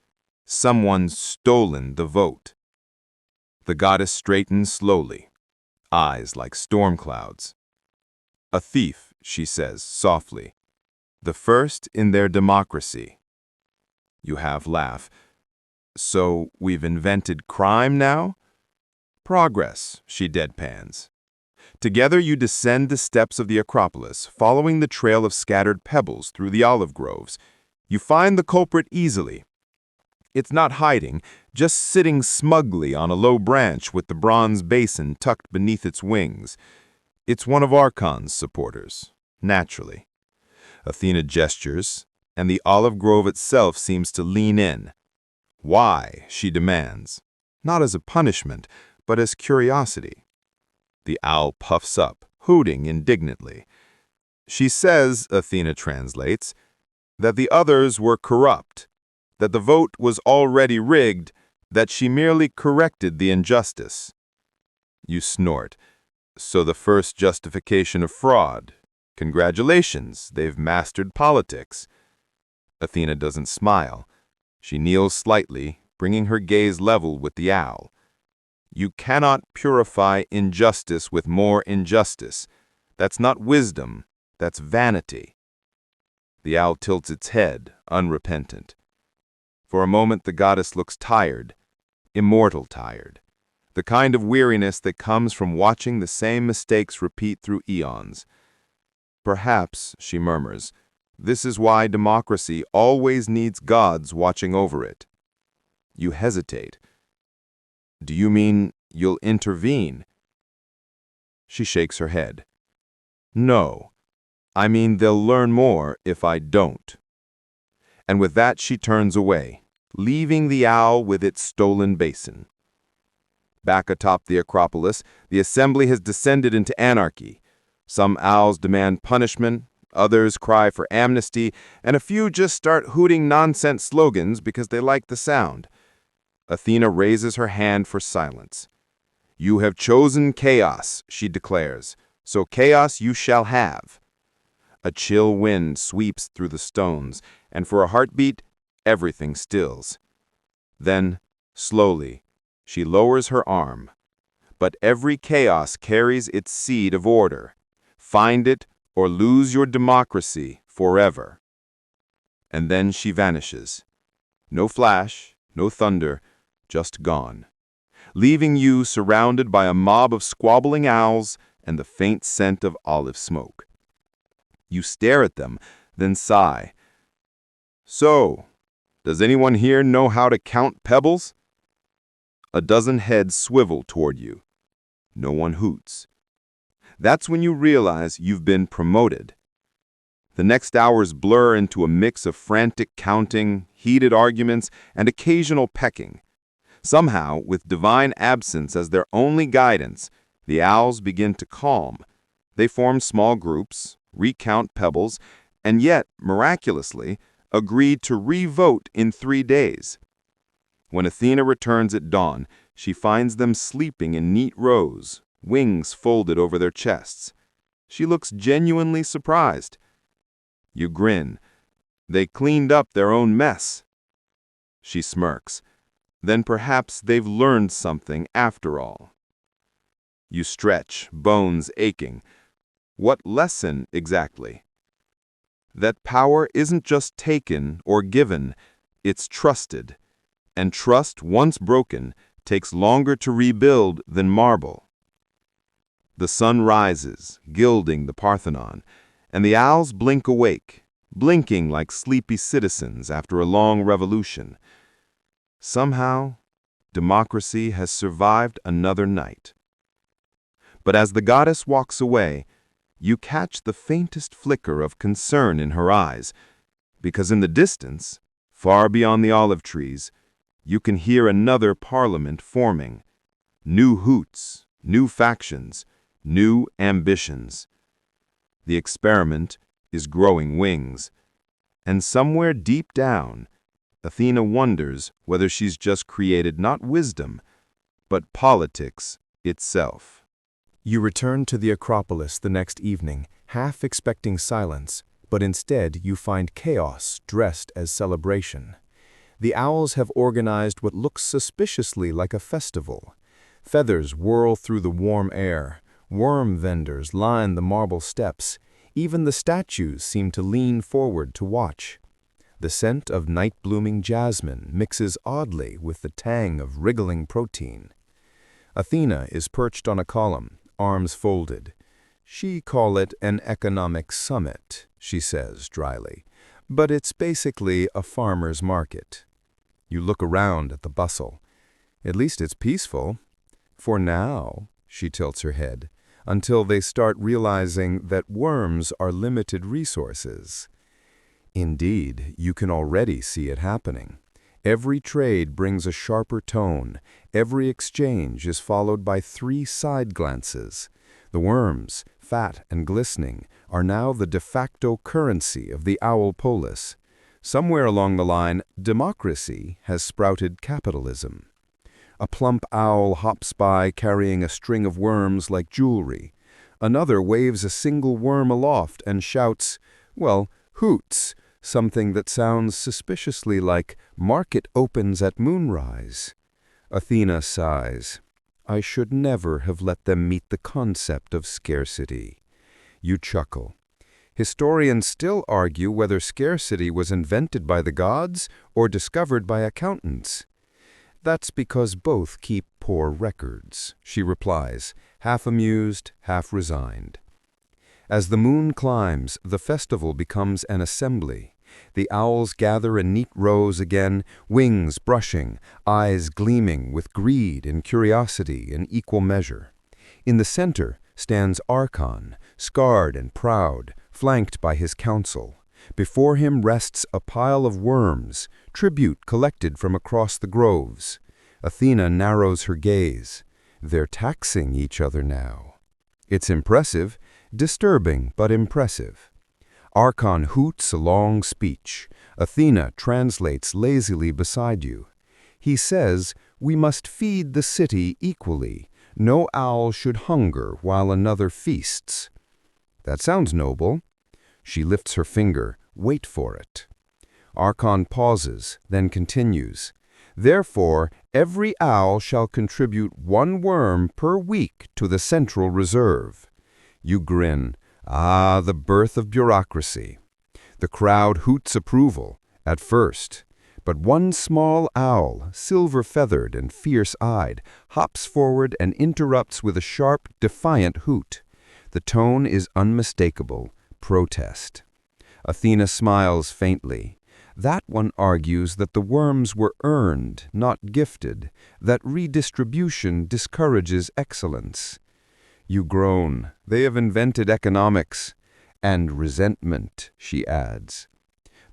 Someone's stolen the vote. The goddess straightens slowly, eyes like storm clouds. A thief, she says softly. The first in their democracy. You half laugh. So we've invented crime now? Progress, she deadpans. Together you descend the steps of the Acropolis, following the trail of scattered pebbles through the olive groves. You find the culprit easily. It's not hiding, just sitting smugly on a low branch with the bronze basin tucked beneath its wings. It's one of Archon's supporters, naturally. Athena gestures, and the olive grove itself seems to lean in. Why, she demands, not as a punishment, but as curiosity. The owl puffs up, hooting indignantly. She says, Athena translates, that the others were corrupt, that the vote was already rigged, that she merely corrected the injustice. You snort. So the first justification of fraud. Congratulations, they've mastered politics. Athena doesn't smile. She kneels slightly, bringing her gaze level with the owl. You cannot purify injustice with more injustice. That's not wisdom, that's vanity. The owl tilts its head, unrepentant. For a moment the goddess looks tired, immortal tired, the kind of weariness that comes from watching the same mistakes repeat through eons. Perhaps, she murmurs, this is why democracy always needs gods watching over it. You hesitate. Do you mean you'll intervene? She shakes her head. No, I mean they'll learn more if I don't. And with that she turns away, leaving the owl with its stolen basin. Back atop the Acropolis, the assembly has descended into anarchy. Some owls demand punishment, others cry for amnesty, and a few just start hooting nonsense slogans because they like the sound. Athena raises her hand for silence. You have chosen chaos, she declares, so chaos you shall have. A chill wind sweeps through the stones, and for a heartbeat, everything stills. Then, slowly, she lowers her arm. But every chaos carries its seed of order. Find it or lose your democracy forever. And then she vanishes. No flash, no thunder, just gone, leaving you surrounded by a mob of squabbling owls and the faint scent of olive smoke. You stare at them, then sigh. So, does anyone here know how to count pebbles? A dozen heads swivel toward you. No one hoots. That's when you realize you've been promoted. The next hours blur into a mix of frantic counting, heated arguments, and occasional pecking. Somehow, with divine absence as their only guidance, the owls begin to calm. They form small groups, recount pebbles, and yet, miraculously, agreed to re-vote in 3 days. When Athena returns at dawn, she finds them sleeping in neat rows, wings folded over their chests. She looks genuinely surprised. You grin. They cleaned up their own mess. She smirks. Then perhaps they've learned something after all. You stretch, bones aching. What lesson exactly? That power isn't just taken or given, it's trusted. And trust, once broken, takes longer to rebuild than marble. The sun rises, gilding the Parthenon, and the owls blink awake, blinking like sleepy citizens after a long revolution. Somehow, democracy has survived another night. But as the goddess walks away, you catch the faintest flicker of concern in her eyes, because in the distance, far beyond the olive trees, you can hear another parliament forming. New hoots, new factions, new ambitions. The experiment is growing wings, and somewhere deep down, Athena wonders whether she's just created not wisdom, but politics itself. You return to the Acropolis the next evening, half expecting silence, but instead you find chaos dressed as celebration. The owls have organized what looks suspiciously like a festival. Feathers whirl through the warm air, worm vendors line the marble steps, even the statues seem to lean forward to watch. The scent of night-blooming jasmine mixes oddly with the tang of wriggling protein. Athena is perched on a column, arms folded. "She call it an economic summit," she says dryly, "but it's basically a farmer's market." You look around at the bustle. At least it's peaceful. For now, she tilts her head, until they start realizing that worms are limited resources. Indeed, you can already see it happening. Every trade brings a sharper tone. Every exchange is followed by 3 side glances. The worms, fat and glistening, are now the de facto currency of the owl polis. Somewhere along the line, democracy has sprouted capitalism. A plump owl hops by carrying a string of worms like jewelry. Another waves a single worm aloft and shouts, well, hoots, something that sounds suspiciously like "market opens at moonrise." Athena sighs. "I should never have let them meet the concept of scarcity." You chuckle. Historians still argue whether scarcity was invented by the gods or discovered by accountants. "That's because both keep poor records," she replies, half amused, half resigned. As the moon climbs, the festival becomes an assembly. The owls gather in neat rows again, wings brushing, eyes gleaming with greed and curiosity in equal measure. In the center stands Archon, scarred and proud, flanked by his council. Before him rests a pile of worms, tribute collected from across the groves. Athena narrows her gaze. They're taxing each other now. It's impressive, disturbing but impressive. Archon hoots a long speech. Athena translates lazily beside you. He says, "We must feed the city equally. No owl should hunger while another feasts." That sounds noble. She lifts her finger. Wait for it. Archon pauses, then continues. "Therefore, every owl shall contribute 1 worm per week to the central reserve." You grin. Ah, the birth of bureaucracy. The crowd hoots approval, at first. But one small owl, silver-feathered and fierce-eyed, hops forward and interrupts with a sharp, defiant hoot. The tone is unmistakable, protest. Athena smiles faintly. That one argues that the worms were earned, not gifted, that redistribution discourages excellence. You groan. They have invented economics. And resentment, she adds.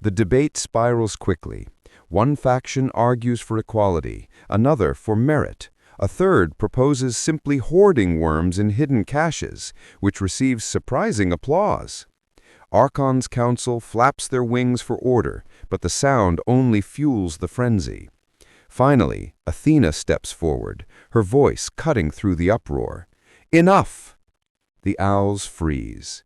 The debate spirals quickly. One faction argues for equality, another for merit. A third proposes simply hoarding worms in hidden caches, which receives surprising applause. Archon's council flaps their wings for order, but the sound only fuels the frenzy. Finally, Athena steps forward, her voice cutting through the uproar. "Enough!" The owls freeze.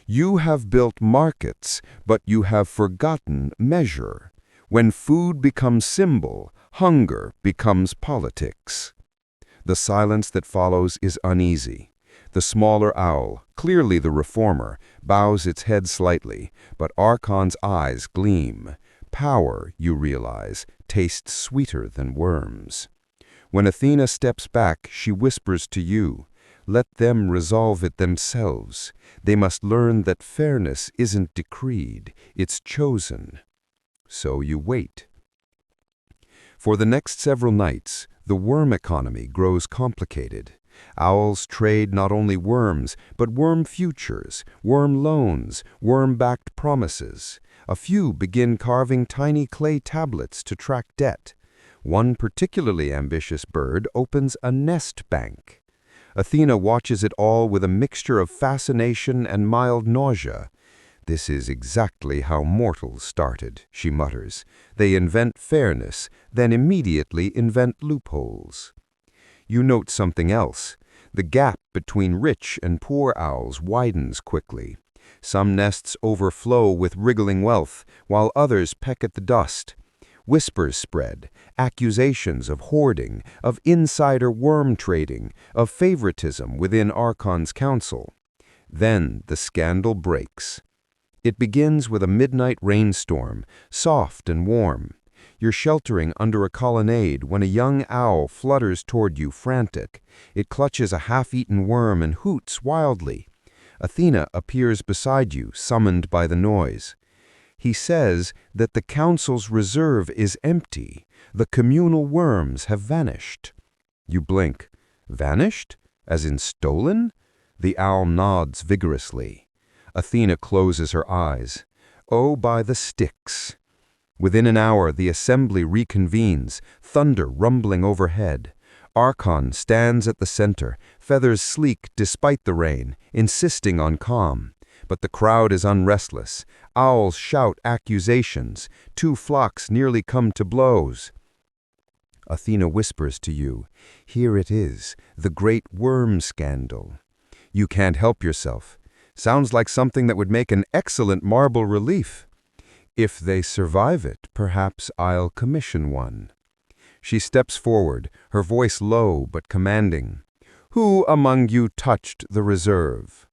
"You have built markets, but you have forgotten measure. When food becomes symbol, hunger becomes politics." The silence that follows is uneasy. The smaller owl, clearly the reformer, bows its head slightly, but Archon's eyes gleam. Power, you realize, tastes sweeter than worms. When Athena steps back, she whispers to you, "Let them resolve it themselves. They must learn that fairness isn't decreed, it's chosen." So you wait. For the next several nights, the worm economy grows complicated. Owls trade not only worms, but worm futures, worm loans, worm-backed promises. A few begin carving tiny clay tablets to track debt. One particularly ambitious bird opens a nest bank. Athena watches it all with a mixture of fascination and mild nausea. "This is exactly how mortals started," she mutters. "They invent fairness, then immediately invent loopholes." You note something else. The gap between rich and poor owls widens quickly. Some nests overflow with wriggling wealth, while others peck at the dust. Whispers spread, accusations of hoarding, of insider worm trading, of favoritism within Archon's council. Then the scandal breaks. It begins with a midnight rainstorm, soft and warm. You're sheltering under a colonnade when a young owl flutters toward you frantic. It clutches a half-eaten worm and hoots wildly. Athena appears beside you, summoned by the noise. He says that the council's reserve is empty. The communal worms have vanished. You blink. Vanished? As in stolen? The owl nods vigorously. Athena closes her eyes. Oh, by the sticks! Within an hour, the assembly reconvenes, thunder rumbling overhead. Archon stands at the center, feathers sleek despite the rain, insisting on calm. But the crowd is unrestless. Owls shout accusations. 2 flocks nearly come to blows. Athena whispers to you, "Here it is, the great worm scandal." You can't help yourself. Sounds like something that would make an excellent marble relief. If they survive it, perhaps I'll commission one. She steps forward, her voice low but commanding. Who among you touched the reserve?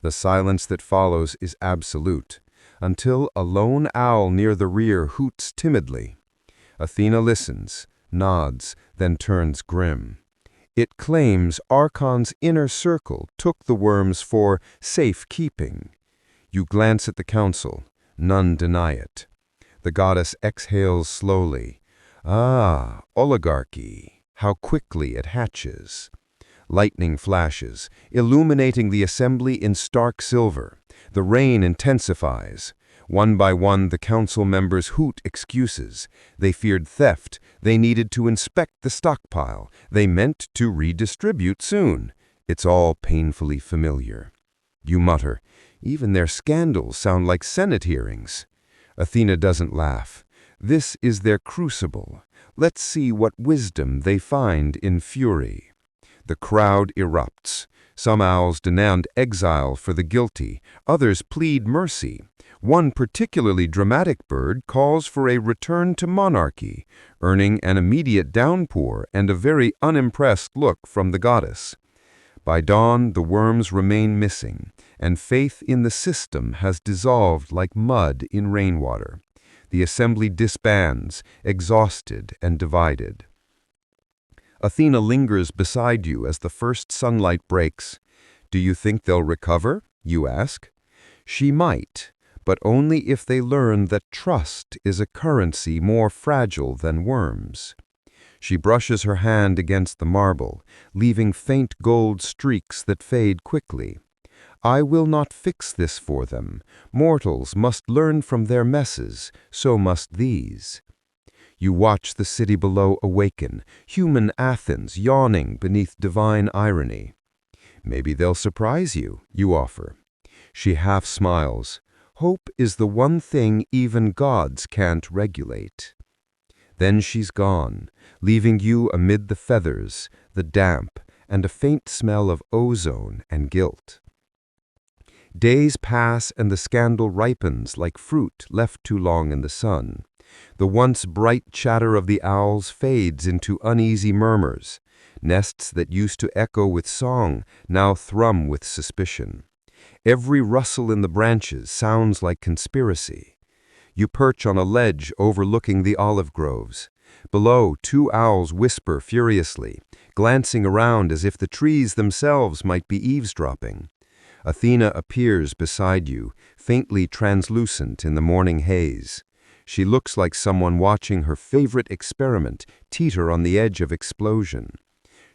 The silence that follows is absolute, until a lone owl near the rear hoots timidly. Athena listens, nods, then turns grim. It claims Archon's inner circle took the worms for safekeeping. You glance at the council. None deny it. The goddess exhales slowly. Ah, oligarchy. How quickly it hatches. Lightning flashes, illuminating the assembly in stark silver. The rain intensifies. One by one, the council members hoot excuses. They feared theft. They needed to inspect the stockpile. They meant to redistribute soon. It's all painfully familiar. You mutter, even their scandals sound like Senate hearings. Athena doesn't laugh. This is their crucible. Let's see what wisdom they find in fury. The crowd erupts. Some owls demand exile for the guilty. Others plead mercy. One particularly dramatic bird calls for a return to monarchy, earning an immediate downpour and a very unimpressed look from the goddess. By dawn, the worms remain missing, and faith in the system has dissolved like mud in rainwater. The assembly disbands, exhausted and divided. Athena lingers beside you as the first sunlight breaks. Do you think they'll recover? You ask. She might, but only if they learn that trust is a currency more fragile than worms. She brushes her hand against the marble, leaving faint gold streaks that fade quickly. I will not fix this for them. Mortals must learn from their messes, so must these. You watch the city below awaken, human Athens yawning beneath divine irony. Maybe they'll surprise you, you offer. She half smiles. Hope is the one thing even gods can't regulate. Then she's gone, leaving you amid the feathers, the damp, and a faint smell of ozone and guilt. Days pass and the scandal ripens like fruit left too long in the sun. The once bright chatter of the owls fades into uneasy murmurs. Nests that used to echo with song now thrum with suspicion. Every rustle in the branches sounds like conspiracy. You perch on a ledge overlooking the olive groves. Below, 2 owls whisper furiously, glancing around as if the trees themselves might be eavesdropping. Athena appears beside you, faintly translucent in the morning haze. She looks like someone watching her favorite experiment teeter on the edge of explosion.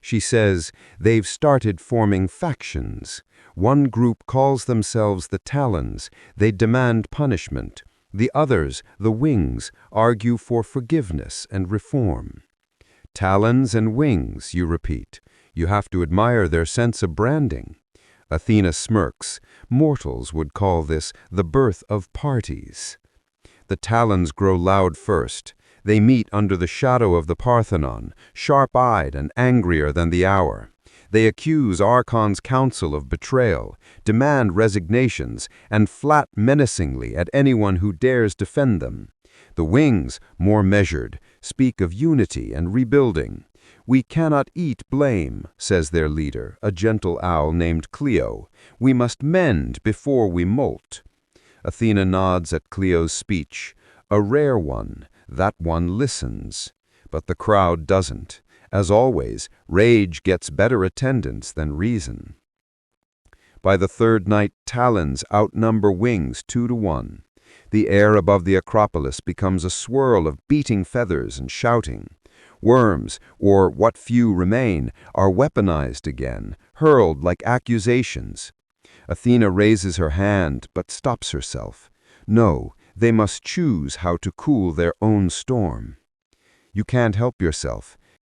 She says they've started forming factions. One group calls themselves the Talons. They demand punishment. The others, the Wings, argue for forgiveness and reform. Talons and wings, you repeat. You have to admire their sense of branding. Athena smirks. Mortals would call this the birth of parties. The talons grow loud first. They meet under the shadow of the Parthenon, sharp-eyed and angrier than the hour. They accuse Archon's council of betrayal, demand resignations, and flat menacingly at anyone who dares defend them. The wings, more measured, speak of unity and rebuilding. We cannot eat blame, says their leader, a gentle owl named Clio. We must mend before we molt. Athena nods at Clio's speech, a rare one, That one listens. But the crowd doesn't. As always, rage gets better attendance than reason. By the third night, talons outnumber wings 2-1. The air above the Acropolis becomes a swirl of beating feathers and shouting. Worms, or what few remain, are weaponized again, hurled like accusations. Athena raises her hand, but stops herself. No, they must choose how to cool their own storm. You can't help yourself.